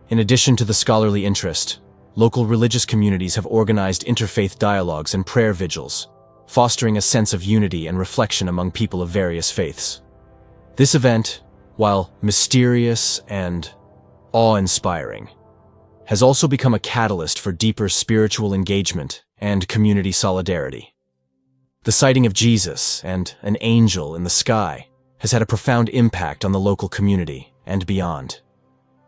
In addition to the scholarly interest, local religious communities have organized interfaith dialogues and prayer vigils, fostering a sense of unity and reflection among people of various faiths. This event, while mysterious and awe-inspiring, has also become a catalyst for deeper spiritual engagement and community solidarity. The sighting of Jesus and an angel in the sky has had a profound impact on the local community and beyond.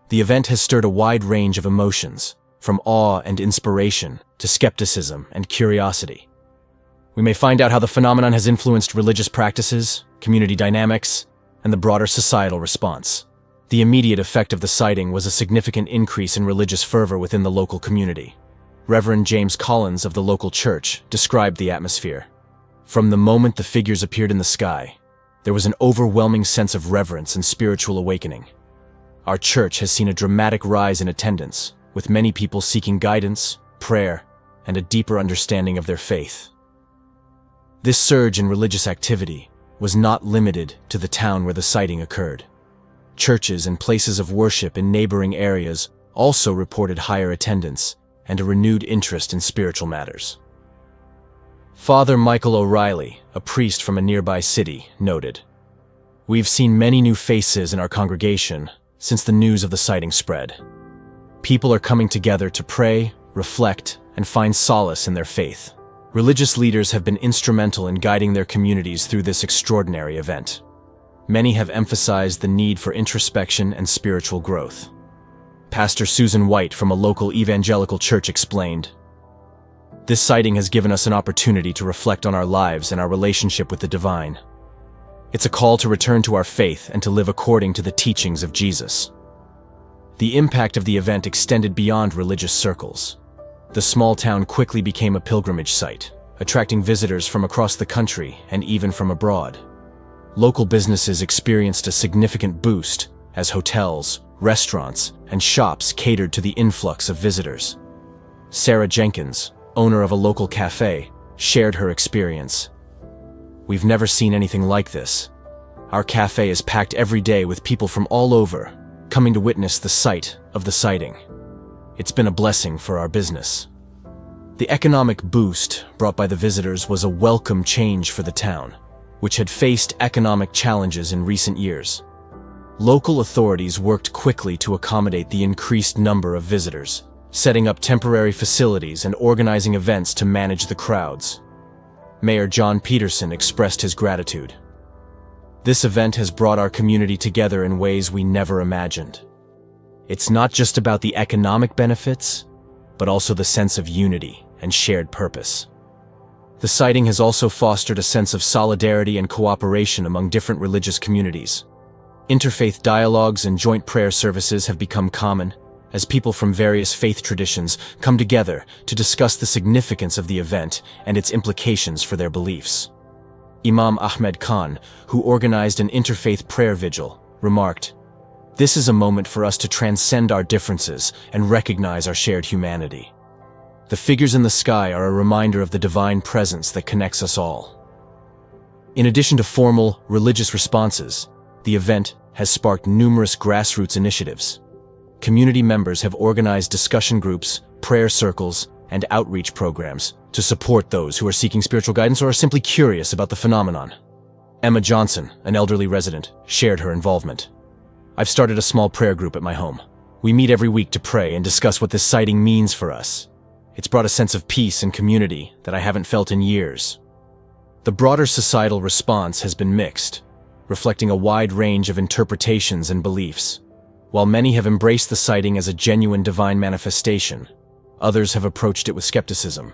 The event has stirred a wide range of emotions, from awe and inspiration to skepticism and curiosity. We may find out how the phenomenon has influenced religious practices, community dynamics, and the broader societal response. The immediate effect of the sighting was a significant increase in religious fervor within the local community. Reverend James Collins of the local church described the atmosphere. From the moment the figures appeared in the sky, there was an overwhelming sense of reverence and spiritual awakening. Our church has seen a dramatic rise in attendance, with many people seeking guidance, prayer, and a deeper understanding of their faith. This surge in religious activity was not limited to the town where the sighting occurred. Churches and places of worship in neighboring areas also reported higher attendance and a renewed interest in spiritual matters. Father Michael O'Reilly, a priest from a nearby city, noted, "We've seen many new faces in our congregation since the news of the sighting spread. People are coming together to pray, reflect, and find solace in their faith. Religious leaders have been instrumental in guiding their communities through this extraordinary event. Many have emphasized the need for introspection and spiritual growth." Pastor Susan White from a local evangelical church explained, "This sighting has given us an opportunity to reflect on our lives and our relationship with the divine. It's a call to return to our faith and to live according to the teachings of Jesus." The impact of the event extended beyond religious circles. The small town quickly became a pilgrimage site, attracting visitors from across the country and even from abroad. Local businesses experienced a significant boost as hotels, restaurants, and shops catered to the influx of visitors. Sarah Jenkins, owner of a local cafe, shared her experience. "We've never seen anything like this. Our cafe is packed every day with people from all over, coming to witness the sight of the sighting. It's been a blessing for our business." The economic boost brought by the visitors was a welcome change for the town, which had faced economic challenges in recent years. Local authorities worked quickly to accommodate the increased number of visitors, setting up temporary facilities and organizing events to manage the crowds. Mayor John Peterson expressed his gratitude. "This event has brought our community together in ways we never imagined. It's not just about the economic benefits, but also the sense of unity and shared purpose." The sighting has also fostered a sense of solidarity and cooperation among different religious communities. Interfaith dialogues and joint prayer services have become common, as people from various faith traditions come together to discuss the significance of the event and its implications for their beliefs. Imam Ahmed Khan, who organized an interfaith prayer vigil, remarked, "This is a moment for us to transcend our differences and recognize our shared humanity. The figures in the sky are a reminder of the divine presence that connects us all." In addition to formal, religious responses, the event has sparked numerous grassroots initiatives. Community members have organized discussion groups, prayer circles, and outreach programs to support those who are seeking spiritual guidance or are simply curious about the phenomenon. Emma Johnson, an elderly resident, shared her involvement. "I've started a small prayer group at my home. We meet every week to pray and discuss what this sighting means for us. It's brought a sense of peace and community that I haven't felt in years." The broader societal response has been mixed, reflecting a wide range of interpretations and beliefs. While many have embraced the sighting as a genuine divine manifestation, others have approached it with skepticism.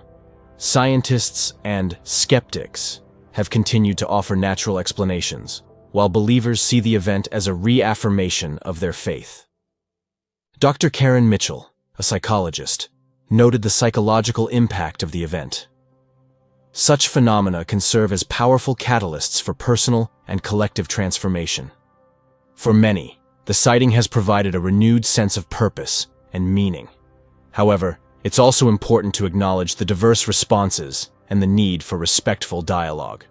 Scientists and skeptics have continued to offer natural explanations, while believers see the event as a reaffirmation of their faith. Dr. Karen Mitchell, a psychologist, noted the psychological impact of the event. Such phenomena can serve as powerful catalysts for personal and collective transformation. For many, the sighting has provided a renewed sense of purpose and meaning. However, it's also important to acknowledge the diverse responses and the need for respectful dialogue.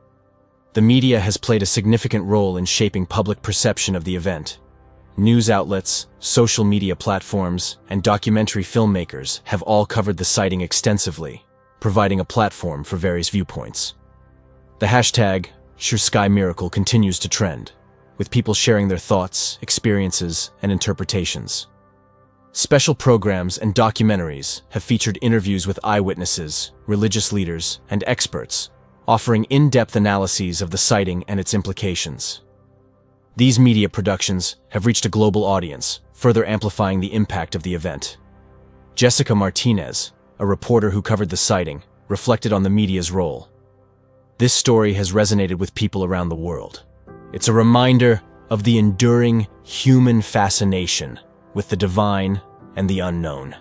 The media has played a significant role in shaping public perception of the event. News outlets, social media platforms, and documentary filmmakers have all covered the sighting extensively, providing a platform for various viewpoints. The hashtag #SureSkyMiracle continues to trend, with people sharing their thoughts, experiences, and interpretations. Special programs and documentaries have featured interviews with eyewitnesses, religious leaders, and experts, offering in-depth analyses of the sighting and its implications. These media productions have reached a global audience, further amplifying the impact of the event. Jessica Martinez, a reporter who covered the sighting, reflected on the media's role. "This story has resonated with people around the world. It's a reminder of the enduring human fascination with the divine and the unknown."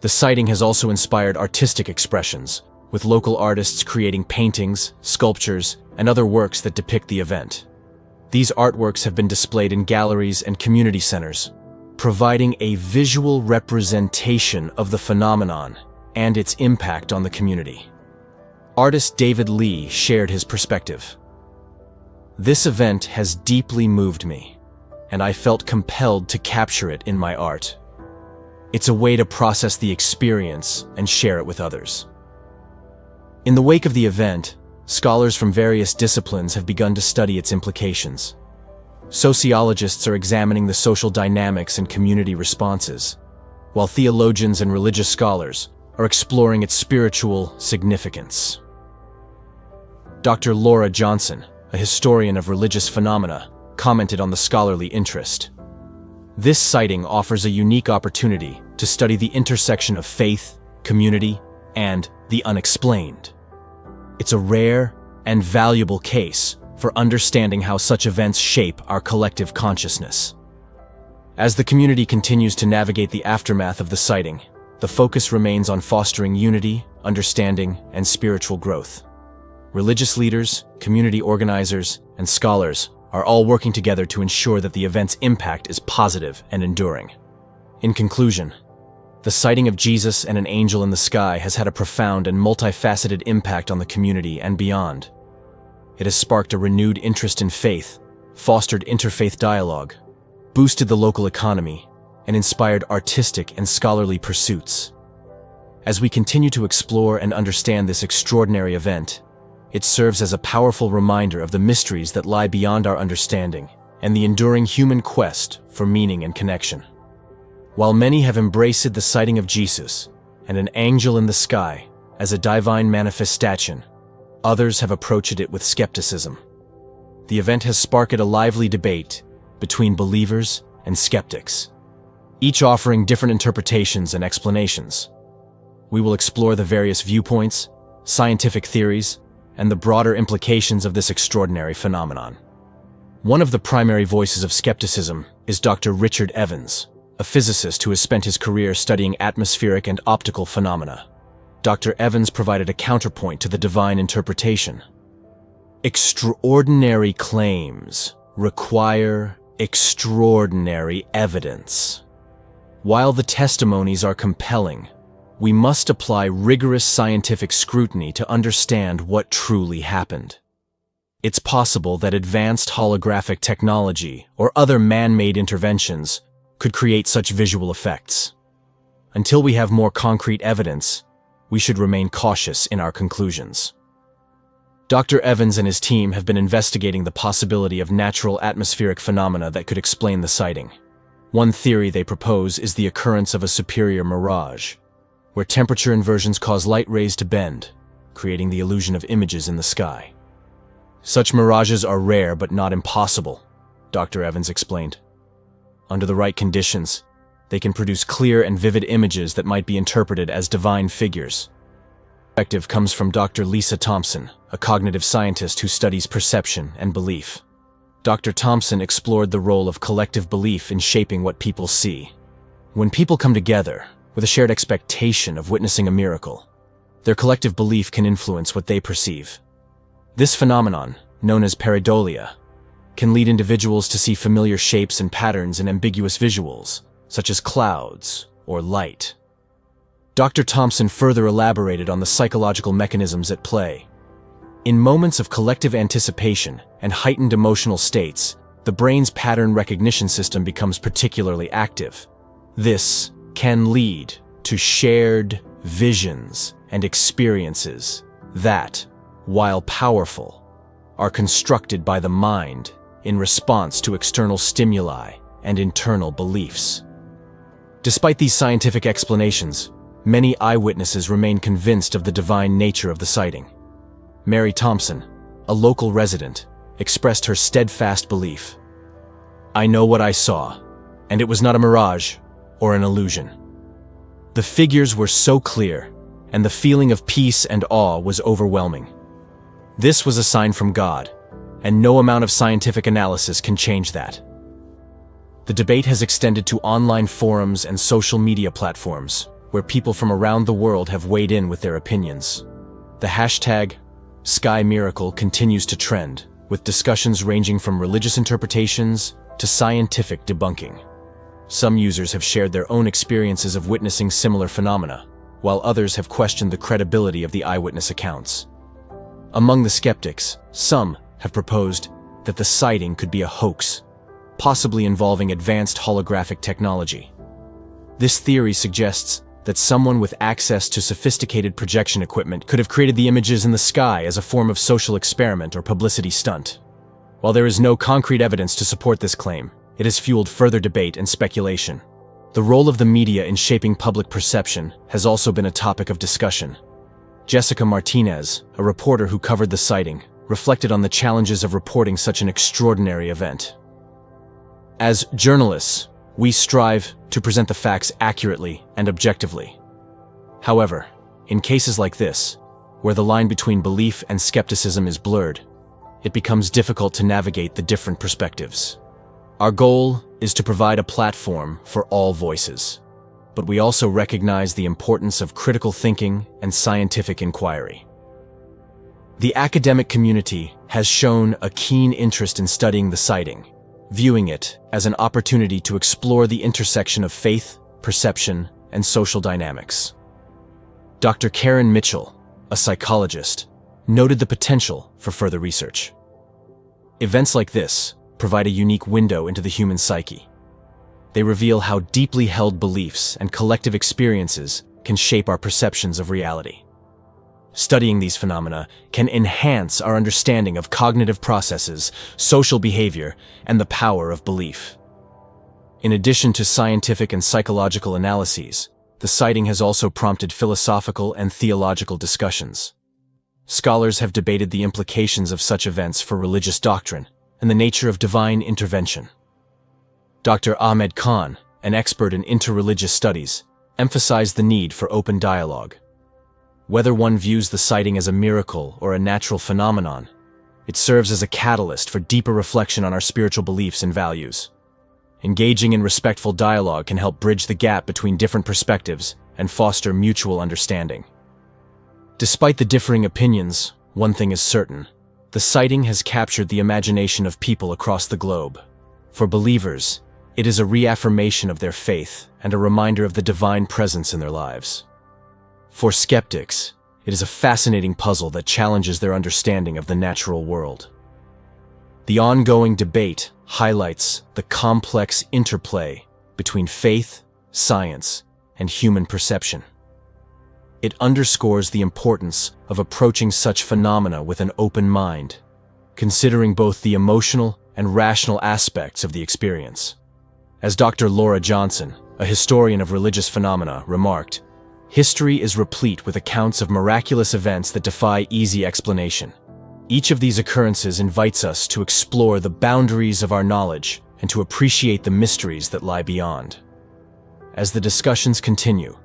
The sighting has also inspired artistic expressions, with local artists creating paintings, sculptures, and other works that depict the event. These artworks have been displayed in galleries and community centers, providing a visual representation of the phenomenon and its impact on the community. Artist David Lee shared his perspective. "This event has deeply moved me, and I felt compelled to capture it in my art. It's a way to process the experience and share it with others." In the wake of the event, scholars from various disciplines have begun to study its implications. Sociologists are examining the social dynamics and community responses, while theologians and religious scholars are exploring its spiritual significance. Dr. Laura Johnson, a historian of religious phenomena, commented on the scholarly interest. "This sighting offers a unique opportunity to study the intersection of faith, community, and the unexplained. It's a rare and valuable case for understanding how such events shape our collective consciousness." As the community continues to navigate the aftermath of the sighting, the focus remains on fostering unity, understanding, and spiritual growth. Religious leaders, community organizers, and scholars are all working together to ensure that the event's impact is positive and enduring. In conclusion, the sighting of Jesus and an angel in the sky has had a profound and multifaceted impact on the community and beyond. It has sparked a renewed interest in faith, fostered interfaith dialogue, boosted the local economy, and inspired artistic and scholarly pursuits. As we continue to explore and understand this extraordinary event, it serves as a powerful reminder of the mysteries that lie beyond our understanding and the enduring human quest for meaning and connection. While many have embraced the sighting of Jesus and an angel in the sky as a divine manifestation, others have approached it with skepticism. The event has sparked a lively debate between believers and skeptics, each offering different interpretations and explanations. We will explore the various viewpoints scientific theories, and the broader implications of this extraordinary phenomenon. One of the primary voices of skepticism is Dr. Richard Evans, a physicist who has spent his career studying atmospheric and optical phenomena. Dr. Evans provided a counterpoint to the divine interpretation. Extraordinary claims require extraordinary evidence. While the testimonies are compelling, we must apply rigorous scientific scrutiny to understand what truly happened. It's possible that advanced holographic technology or other man-made interventions could create such visual effects. Until we have more concrete evidence, we should remain cautious in our conclusions. Dr. Evans and his team have been investigating the possibility of natural atmospheric phenomena that could explain the sighting. One theory they propose is the occurrence of a superior mirage, where temperature inversions cause light rays to bend, creating the illusion of images in the sky. Such mirages are rare but not impossible, Dr. Evans explained. Under the right conditions, they can produce clear and vivid images that might be interpreted as divine figures. The perspective comes from Dr. Lisa Thompson, a cognitive scientist who studies perception and belief. Dr. Thompson explored the role of collective belief in shaping what people see. When people come together with a shared expectation of witnessing a miracle, their collective belief can influence what they perceive. This phenomenon, known as pareidolia, can lead individuals to see familiar shapes and patterns in ambiguous visuals, such as clouds or light. Dr. Thompson further elaborated on the psychological mechanisms at play. In moments of collective anticipation and heightened emotional states, the brain's pattern recognition system becomes particularly active. This can lead to shared visions and experiences that, while powerful, are constructed by the mind in response to external stimuli and internal beliefs. Despite these scientific explanations, many eyewitnesses remain convinced of the divine nature of the sighting. Mary Thompson, a local resident, expressed her steadfast belief. "I know what I saw, and it was not a mirage or an illusion. The figures were so clear, and the feeling of peace and awe was overwhelming. This was a sign from God, and no amount of scientific analysis can change that." The debate has extended to online forums and social media platforms, where people from around the world have weighed in with their opinions. The hashtag #SkyMiracle continues to trend, with discussions ranging from religious interpretations to scientific debunking. Some users have shared their own experiences of witnessing similar phenomena, while others have questioned the credibility of the eyewitness accounts. Among the skeptics, some have proposed that the sighting could be a hoax, possibly involving advanced holographic technology. This theory suggests that someone with access to sophisticated projection equipment could have created the images in the sky as a form of social experiment or publicity stunt. While there is no concrete evidence to support this claim, it has fueled further debate and speculation. The role of the media in shaping public perception has also been a topic of discussion. Jessica Martinez, a reporter who covered the sighting, reflected on the challenges of reporting such an extraordinary event. As journalists, we strive to present the facts accurately and objectively. However, in cases like this, where the line between belief and skepticism is blurred, it becomes difficult to navigate the different perspectives. Our goal is to provide a platform for all voices, but we also recognize the importance of critical thinking and scientific inquiry. The academic community has shown a keen interest in studying the sighting, viewing it as an opportunity to explore the intersection of faith, perception, and social dynamics. Dr. Karen Mitchell, a psychologist, noted the potential for further research. Events like this provide a unique window into the human psyche. They reveal how deeply held beliefs and collective experiences can shape our perceptions of reality. Studying these phenomena can enhance our understanding of cognitive processes, social behavior, and the power of belief. In addition to scientific and psychological analyses, the sighting has also prompted philosophical and theological discussions. Scholars have debated the implications of such events for religious doctrine and the nature of divine intervention. Dr. Ahmed Khan, an expert in interreligious studies, emphasized the need for open dialogue. Whether one views the sighting as a miracle or a natural phenomenon, it serves as a catalyst for deeper reflection on our spiritual beliefs and values. Engaging in respectful dialogue can help bridge the gap between different perspectives and foster mutual understanding. Despite the differing opinions, one thing is certain: the sighting has captured the imagination of people across the globe. For believers, it is a reaffirmation of their faith and a reminder of the divine presence in their lives. For skeptics, it is a fascinating puzzle that challenges their understanding of the natural world. The ongoing debate highlights the complex interplay between faith, science, and human perception. It underscores the importance of approaching such phenomena with an open mind, considering both the emotional and rational aspects of the experience. As Dr. Laura Johnson, a historian of religious phenomena, remarked, "History is replete with accounts of miraculous events that defy easy explanation. Each of these occurrences invites us to explore the boundaries of our knowledge and to appreciate the mysteries that lie beyond." As the discussions continue,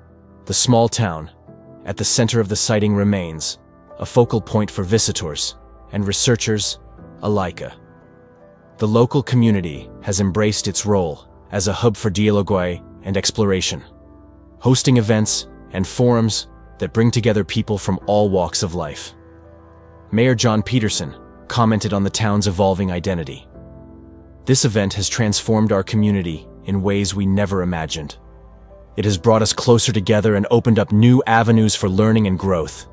the small town at the center of the sighting remains a focal point for visitors and researchers alike. The local community has embraced its role as a hub for dialogue and exploration, hosting events and forums that bring together people from all walks of life. Mayor John Peterson commented on the town's evolving identity. "This event has transformed our community in ways we never imagined. It has brought us closer together and opened up new avenues for learning and growth.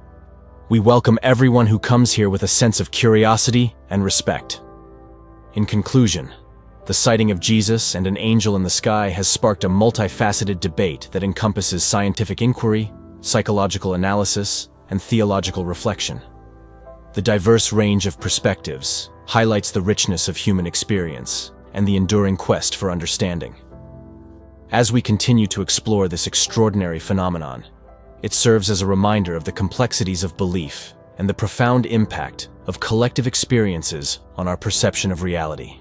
We welcome everyone who comes here with a sense of curiosity and respect." In conclusion, the sighting of Jesus and an angel in the sky has sparked a multifaceted debate that encompasses scientific inquiry, psychological analysis, and theological reflection. The diverse range of perspectives highlights the richness of human experience and the enduring quest for understanding. As we continue to explore this extraordinary phenomenon, it serves as a reminder of the complexities of belief and the profound impact of collective experiences on our perception of reality.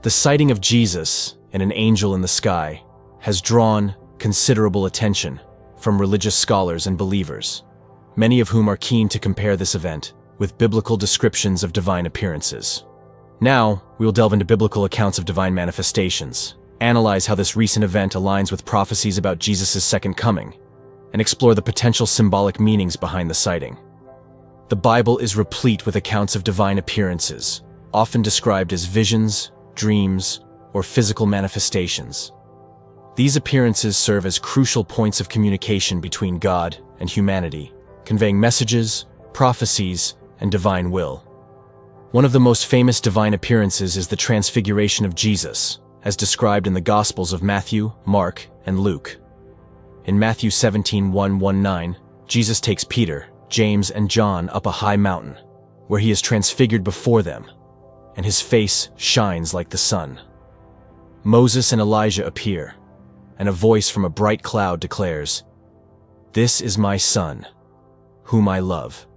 The sighting of Jesus and an angel in the sky has drawn considerable attention from religious scholars and believers, many of whom are keen to compare this event with biblical descriptions of divine appearances. Now, we will delve into biblical accounts of divine manifestations, analyze how this recent event aligns with prophecies about Jesus' second coming, and explore the potential symbolic meanings behind the sighting. The Bible is replete with accounts of divine appearances, often described as visions, dreams, or physical manifestations. These appearances serve as crucial points of communication between God and humanity, conveying messages, prophecies, and divine will. One of the most famous divine appearances is the transfiguration of Jesus, as described in the Gospels of Matthew, Mark, and Luke. In Matthew 17:1-9, Jesus takes Peter, James, and John up a high mountain, where he is transfigured before them, and his face shines like the sun. Moses and Elijah appear, and a voice from a bright cloud declares, "This is my Son, whom I love.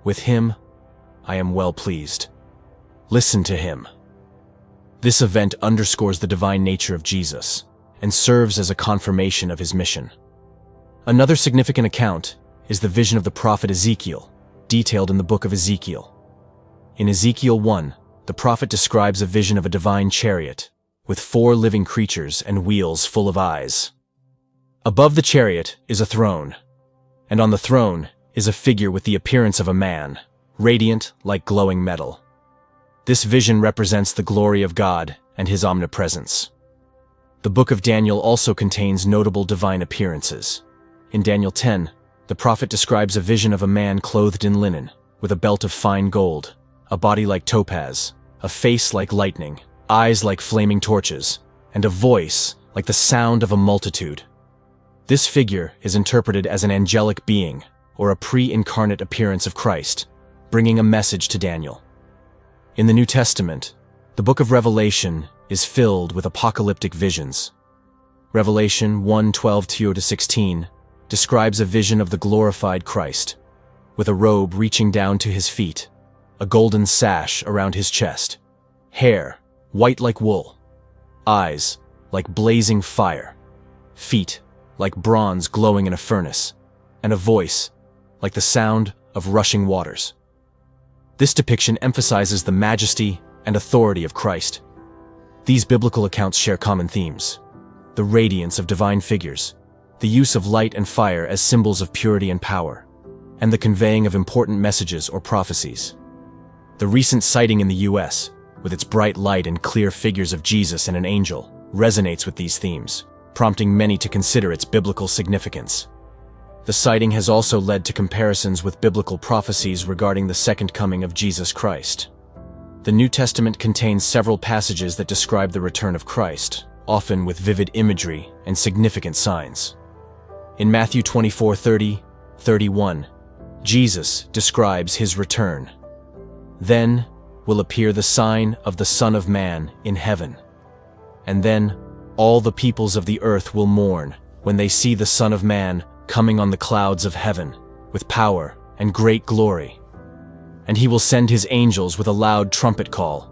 With him I am well pleased. Listen to him." This event underscores the divine nature of Jesus and serves as a confirmation of his mission. Another significant account is the vision of the prophet Ezekiel, detailed in the book of Ezekiel. In Ezekiel 1, the prophet describes a vision of a divine chariot with 4 living creatures and wheels full of eyes. Above the chariot is a throne, and on the throne is a figure with the appearance of a man, radiant like glowing metal. This vision represents the glory of God and his omnipresence. The book of Daniel also contains notable divine appearances. In Daniel 10, the prophet describes a vision of a man clothed in linen, with a belt of fine gold, a body like topaz, a face like lightning, eyes like flaming torches, and a voice like the sound of a multitude. This figure is interpreted as an angelic being, or a pre-incarnate appearance of Christ, bringing a message to Daniel. In the New Testament, the book of Revelation is filled with apocalyptic visions. Revelation 1:12-16 describes a vision of the glorified Christ, with a robe reaching down to his feet, a golden sash around his chest, hair white like wool, eyes like blazing fire, feet like bronze glowing in a furnace, and a voice like the sound of rushing waters. This depiction emphasizes the majesty and authority of Christ. These biblical accounts share common themes: the radiance of divine figures, the use of light and fire as symbols of purity and power, and the conveying of important messages or prophecies. The recent sighting in the US, with its bright light and clear figures of Jesus and an angel, resonates with these themes, prompting many to consider its biblical significance. The sighting has also led to comparisons with biblical prophecies regarding the second coming of Jesus Christ. The New Testament contains several passages that describe the return of Christ, often with vivid imagery and significant signs. In Matthew 24:30-31, Jesus describes his return. "Then will appear the sign of the Son of Man in heaven. And then all the peoples of the earth will mourn when they see the Son of Man coming on the clouds of heaven with power and great glory. And he will send his angels with a loud trumpet call,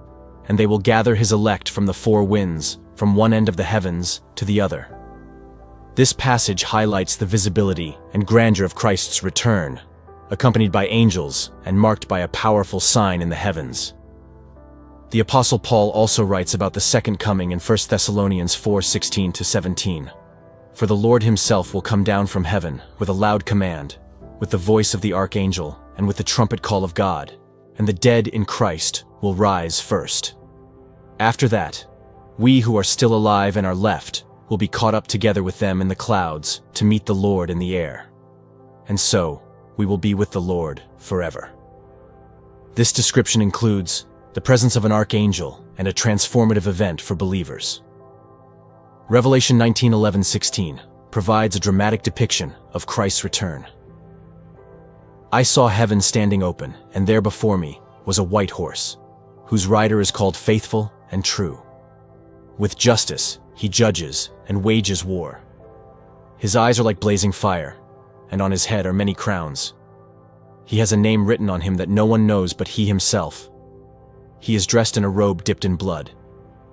and they will gather his elect from the four winds, from one end of the heavens to the other." This passage highlights the visibility and grandeur of Christ's return, accompanied by angels and marked by a powerful sign in the heavens. The Apostle Paul also writes about the second coming in 1 Thessalonians 4:16-17. "For the Lord himself will come down from heaven with a loud command, with the voice of the archangel, and with the trumpet call of God, and the dead in Christ will rise first. After that, we who are still alive and are left will be caught up together with them in the clouds to meet the Lord in the air. And so, we will be with the Lord forever." This description includes the presence of an archangel and a transformative event for believers. Revelation 19:11-16 provides a dramatic depiction of Christ's return. "I saw heaven standing open, and there before me was a white horse, whose rider is called Faithful and True. With justice he judges and wages war. His eyes are like blazing fire, and on his head are many crowns. He has a name written on him that no one knows but he himself. He is dressed in a robe dipped in blood,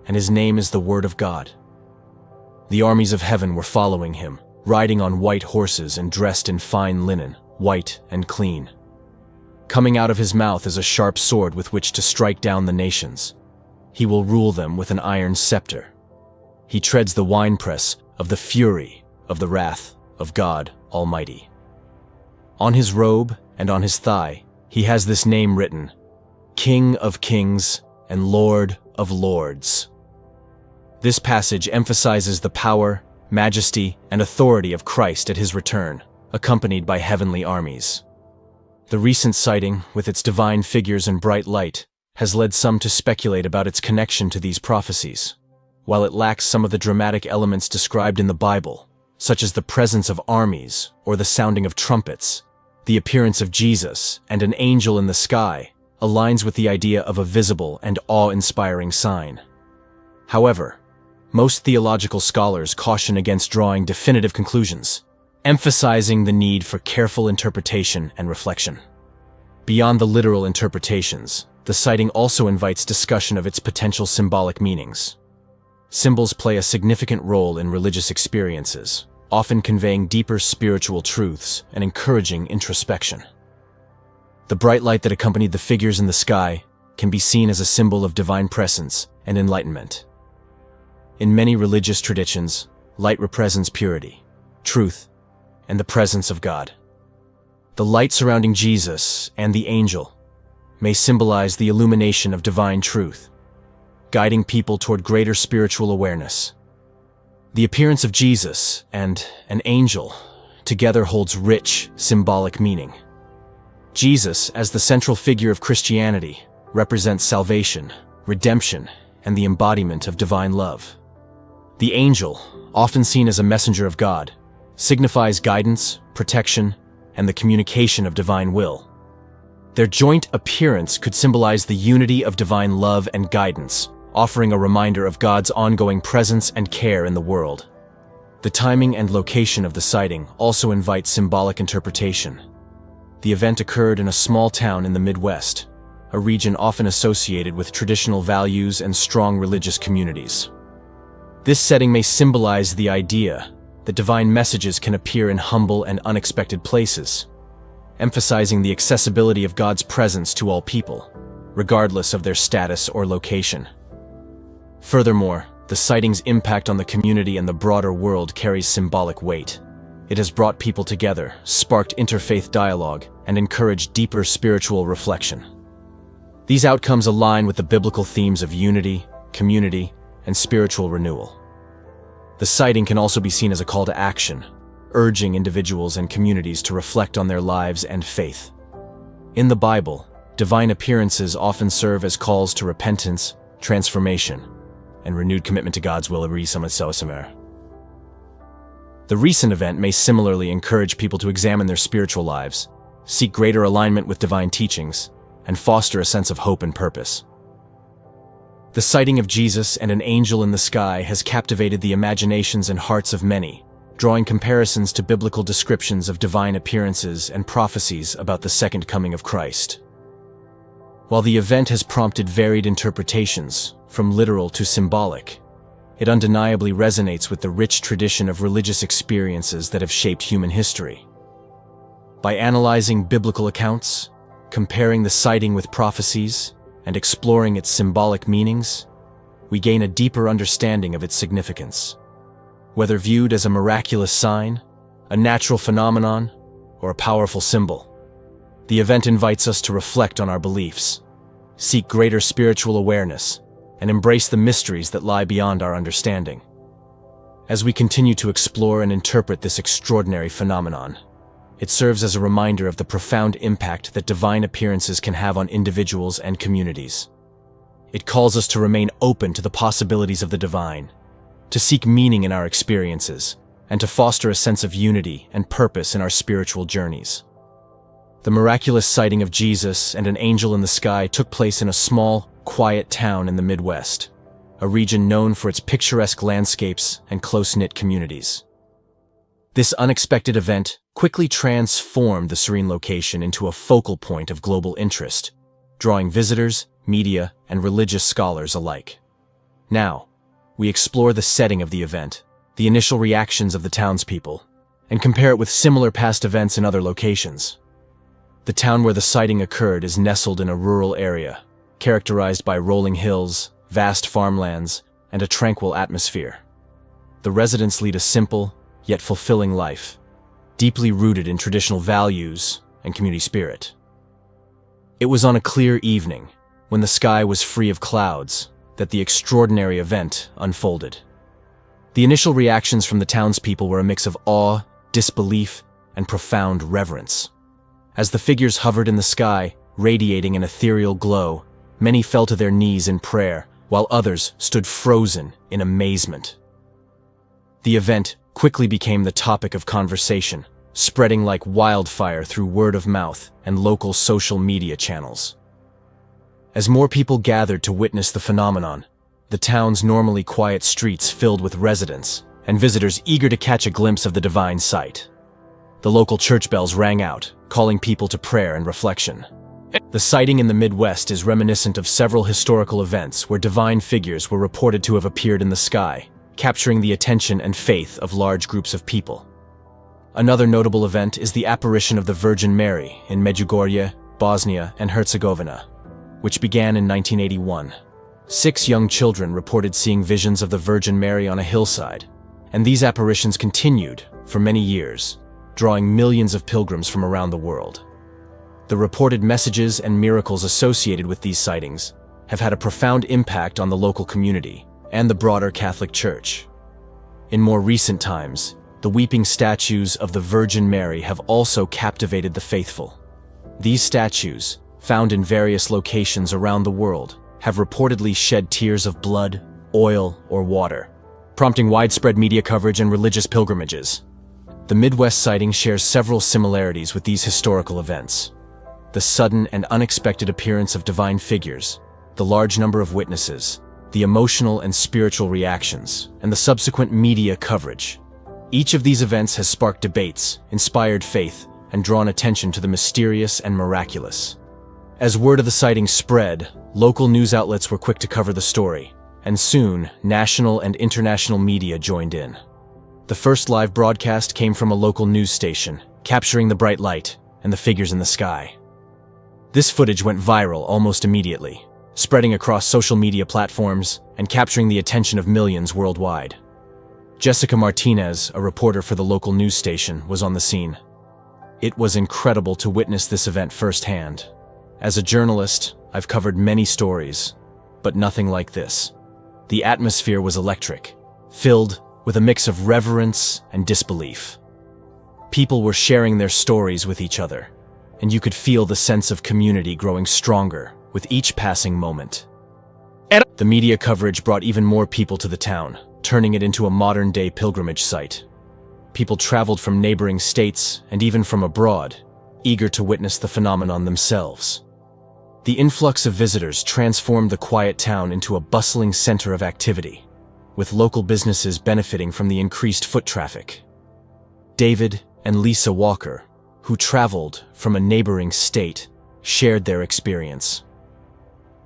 and his name is the Word of God. The armies of heaven were following him, riding on white horses and dressed in fine linen, white and clean. Coming out of his mouth is a sharp sword with which to strike down the nations. He will rule them with an iron scepter. He treads the winepress of the fury of the wrath of God Almighty. On his robe and on his thigh, he has this name written: King of Kings and Lord of Lords." This passage emphasizes the power, majesty, and authority of Christ at his return, accompanied by heavenly armies. The recent sighting, with its divine figures and bright light, has led some to speculate about its connection to these prophecies. While it lacks some of the dramatic elements described in the Bible, such as the presence of armies or the sounding of trumpets, the appearance of Jesus and an angel in the sky aligns with the idea of a visible and awe-inspiring sign. However, most theological scholars caution against drawing definitive conclusions, emphasizing the need for careful interpretation and reflection. Beyond the literal interpretations, the sighting also invites discussion of its potential symbolic meanings. Symbols play a significant role in religious experiences, often conveying deeper spiritual truths and encouraging introspection. The bright light that accompanied the figures in the sky can be seen as a symbol of divine presence and enlightenment. In many religious traditions, light represents purity, truth, and the presence of God. The light surrounding Jesus and the angel may symbolize the illumination of divine truth, guiding people toward greater spiritual awareness. The appearance of Jesus and an angel together holds rich symbolic meaning. Jesus, as the central figure of Christianity, represents salvation, redemption, and the embodiment of divine love. The angel, often seen as a messenger of God, signifies guidance, protection, and the communication of divine will. Their joint appearance could symbolize the unity of divine love and guidance, offering a reminder of God's ongoing presence and care in the world. The timing and location of the sighting also invite symbolic interpretation. The event occurred in a small town in the Midwest, a region often associated with traditional values and strong religious communities. This setting may symbolize the idea that divine messages can appear in humble and unexpected places. emphasizing the accessibility of God's presence to all people, regardless of their status or location. Furthermore, the sighting's impact on the community and the broader world carries symbolic weight. It has brought people together, sparked interfaith dialogue, and encouraged deeper spiritual reflection. These outcomes align with the biblical themes of unity, community, and spiritual renewal. The sighting can also be seen as a call to action, urging individuals and communities to reflect on their lives and faith. In the Bible, divine appearances often serve as calls to repentance, transformation, and renewed commitment to God's will. The recent event may similarly encourage people to examine their spiritual lives, seek greater alignment with divine teachings, and foster a sense of hope and purpose. The sighting of Jesus and an angel in the sky has captivated the imaginations and hearts of many, drawing comparisons to biblical descriptions of divine appearances and prophecies about the second coming of Christ. While the event has prompted varied interpretations, from literal to symbolic, it undeniably resonates with the rich tradition of religious experiences that have shaped human history. By analyzing biblical accounts, comparing the sighting with prophecies, and exploring its symbolic meanings, we gain a deeper understanding of its significance. Whether viewed as a miraculous sign, a natural phenomenon, or a powerful symbol, the event invites us to reflect on our beliefs, seek greater spiritual awareness, and embrace the mysteries that lie beyond our understanding. As we continue to explore and interpret this extraordinary phenomenon, it serves as a reminder of the profound impact that divine appearances can have on individuals and communities. It calls us to remain open to the possibilities of the divine, to seek meaning in our experiences, and to foster a sense of unity and purpose in our spiritual journeys. The miraculous sighting of Jesus and an angel in the sky took place in a small, quiet town in the Midwest, a region known for its picturesque landscapes and close-knit communities. This unexpected event quickly transformed the serene location into a focal point of global interest, drawing visitors, media, and religious scholars alike. Now, we explore the setting of the event, the initial reactions of the townspeople, and compare it with similar past events in other locations. The town where the sighting occurred is nestled in a rural area, characterized by rolling hills, vast farmlands, and a tranquil atmosphere. The residents lead a simple, yet fulfilling life, deeply rooted in traditional values and community spirit. It was on a clear evening, when the sky was free of clouds, that the extraordinary event unfolded. The initial reactions from the townspeople were a mix of awe, disbelief, and profound reverence. As the figures hovered in the sky, radiating an ethereal glow, many fell to their knees in prayer, while others stood frozen in amazement. The event quickly became the topic of conversation, spreading like wildfire through word of mouth and local social media channels. As more people gathered to witness the phenomenon, the town's normally quiet streets filled with residents and visitors eager to catch a glimpse of the divine sight. The local church bells rang out, calling people to prayer and reflection. The sighting in the Midwest is reminiscent of several historical events where divine figures were reported to have appeared in the sky, capturing the attention and faith of large groups of people. Another notable event is the apparition of the Virgin Mary in Medjugorje, Bosnia and Herzegovina, which began in 1981. 6 young children reported seeing visions of the Virgin Mary on a hillside, and these apparitions continued for many years, drawing millions of pilgrims from around the world. The reported messages and miracles associated with these sightings have had a profound impact on the local community and the broader Catholic Church. In more recent times, the weeping statues of the Virgin Mary have also captivated the faithful. These statues, found in various locations around the world, have reportedly shed tears of blood, oil, or water, prompting widespread media coverage and religious pilgrimages. The Midwest sighting shares several similarities with these historical events. The sudden and unexpected appearance of divine figures, the large number of witnesses, the emotional and spiritual reactions, and the subsequent media coverage. Each of these events has sparked debates, inspired faith, and drawn attention to the mysterious and miraculous. As word of the sighting spread, local news outlets were quick to cover the story, and soon, national and international media joined in. The first live broadcast came from a local news station, capturing the bright light and the figures in the sky. This footage went viral almost immediately, spreading across social media platforms and capturing the attention of millions worldwide. Jessica Martinez, a reporter for the local news station, was on the scene. It was incredible to witness this event firsthand. As a journalist, I've covered many stories, but nothing like this. The atmosphere was electric, filled with a mix of reverence and disbelief. People were sharing their stories with each other, and you could feel the sense of community growing stronger with each passing moment. The media coverage brought even more people to the town, turning it into a modern-day pilgrimage site. People traveled from neighboring states and even from abroad, eager to witness the phenomenon themselves. The influx of visitors transformed the quiet town into a bustling center of activity, with local businesses benefiting from the increased foot traffic. David and Lisa Walker, who traveled from a neighboring state, shared their experience.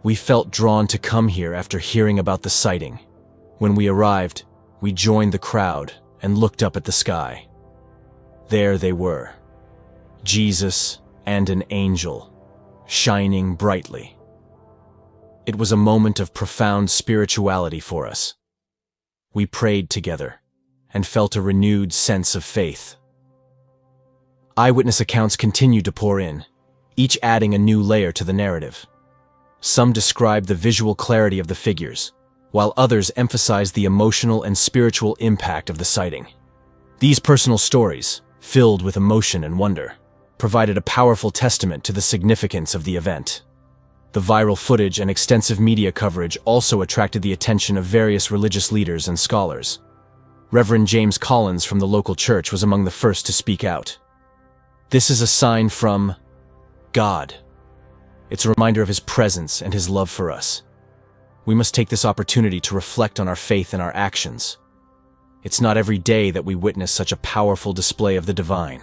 "We felt drawn to come here after hearing about the sighting. When we arrived, we joined the crowd and looked up at the sky. There they were, Jesus and an angel, shining brightly. It was a moment of profound spirituality for us. We prayed together and felt a renewed sense of faith." Eyewitness accounts continued to pour in, each adding a new layer to the narrative. Some described the visual clarity of the figures, while others emphasized the emotional and spiritual impact of the sighting. These personal stories, filled with emotion and wonder, provided a powerful testament to the significance of the event. The viral footage and extensive media coverage also attracted the attention of various religious leaders and scholars. Reverend James Collins from the local church was among the first to speak out. "This is a sign from God. It's a reminder of His presence and His love for us. We must take this opportunity to reflect on our faith and our actions. It's not every day that we witness such a powerful display of the divine."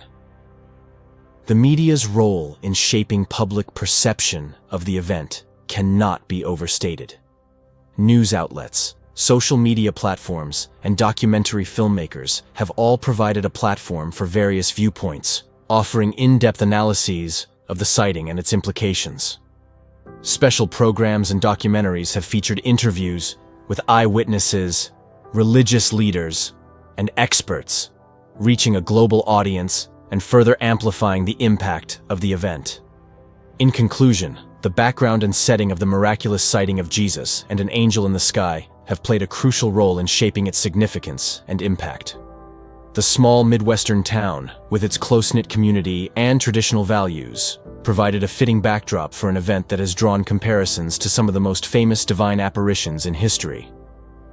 The media's role in shaping public perception of the event cannot be overstated. News outlets, social media platforms, and documentary filmmakers have all provided a platform for various viewpoints, offering in-depth analyses of the sighting and its implications. Special programs and documentaries have featured interviews with eyewitnesses, religious leaders, and experts, reaching a global audience and further amplifying the impact of the event. In conclusion, the background and setting of the miraculous sighting of Jesus and an angel in the sky have played a crucial role in shaping its significance and impact. The small Midwestern town, with its close-knit community and traditional values, provided a fitting backdrop for an event that has drawn comparisons to some of the most famous divine apparitions in history.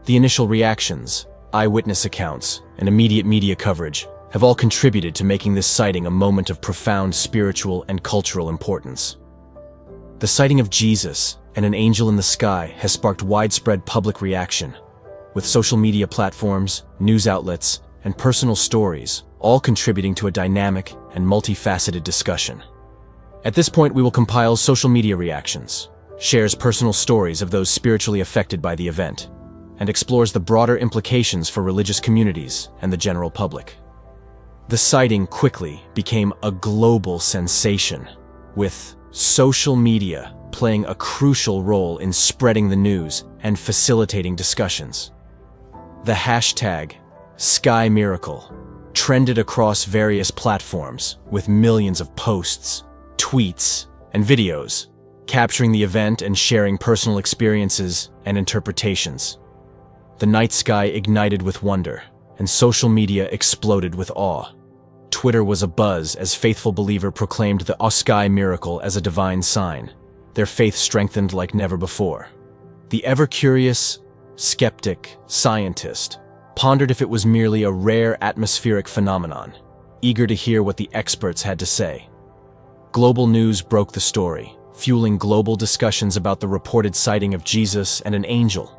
The initial reactions, eyewitness accounts, and immediate media coverage have all contributed to making this sighting a moment of profound spiritual and cultural importance. The sighting of Jesus and an angel in the sky has sparked widespread public reaction, with social media platforms, news outlets, and personal stories all contributing to a dynamic and multifaceted discussion. At this point, we will compile social media reactions, shares personal stories of those spiritually affected by the event, and explores the broader implications for religious communities and the general public. The sighting quickly became a global sensation, with social media playing a crucial role in spreading the news and facilitating discussions. The hashtag #SkyMiracle trended across various platforms with millions of posts, tweets, and videos, capturing the event and sharing personal experiences and interpretations. The night sky ignited with wonder, and social media exploded with awe. Twitter was abuzz as faithful believers proclaimed the sky miracle as a divine sign, their faith strengthened like never before. The ever-curious, skeptic scientist pondered if it was merely a rare atmospheric phenomenon, eager to hear what the experts had to say. Global news broke the story, fueling global discussions about the reported sighting of Jesus and an angel.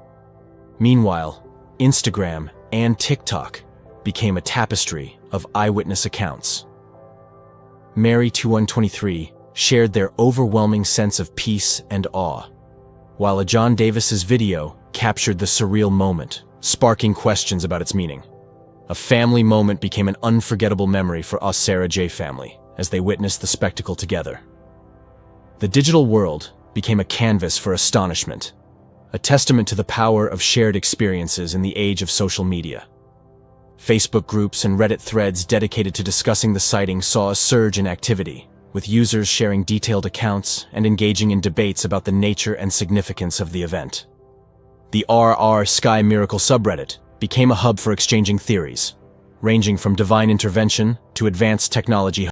Meanwhile, Instagram and TikTok became a tapestry of eyewitness accounts. Mary 2123 shared their overwhelming sense of peace and awe, while a John Davis's video captured the surreal moment, sparking questions about its meaning. A family moment became an unforgettable memory for us Sarah J. family, as they witnessed the spectacle together. The digital world became a canvas for astonishment, a testament to the power of shared experiences in the age of social media. Facebook groups and Reddit threads dedicated to discussing the sighting saw a surge in activity, with users sharing detailed accounts and engaging in debates about the nature and significance of the event. The RR Sky Miracle subreddit became a hub for exchanging theories, ranging from divine intervention to advanced technology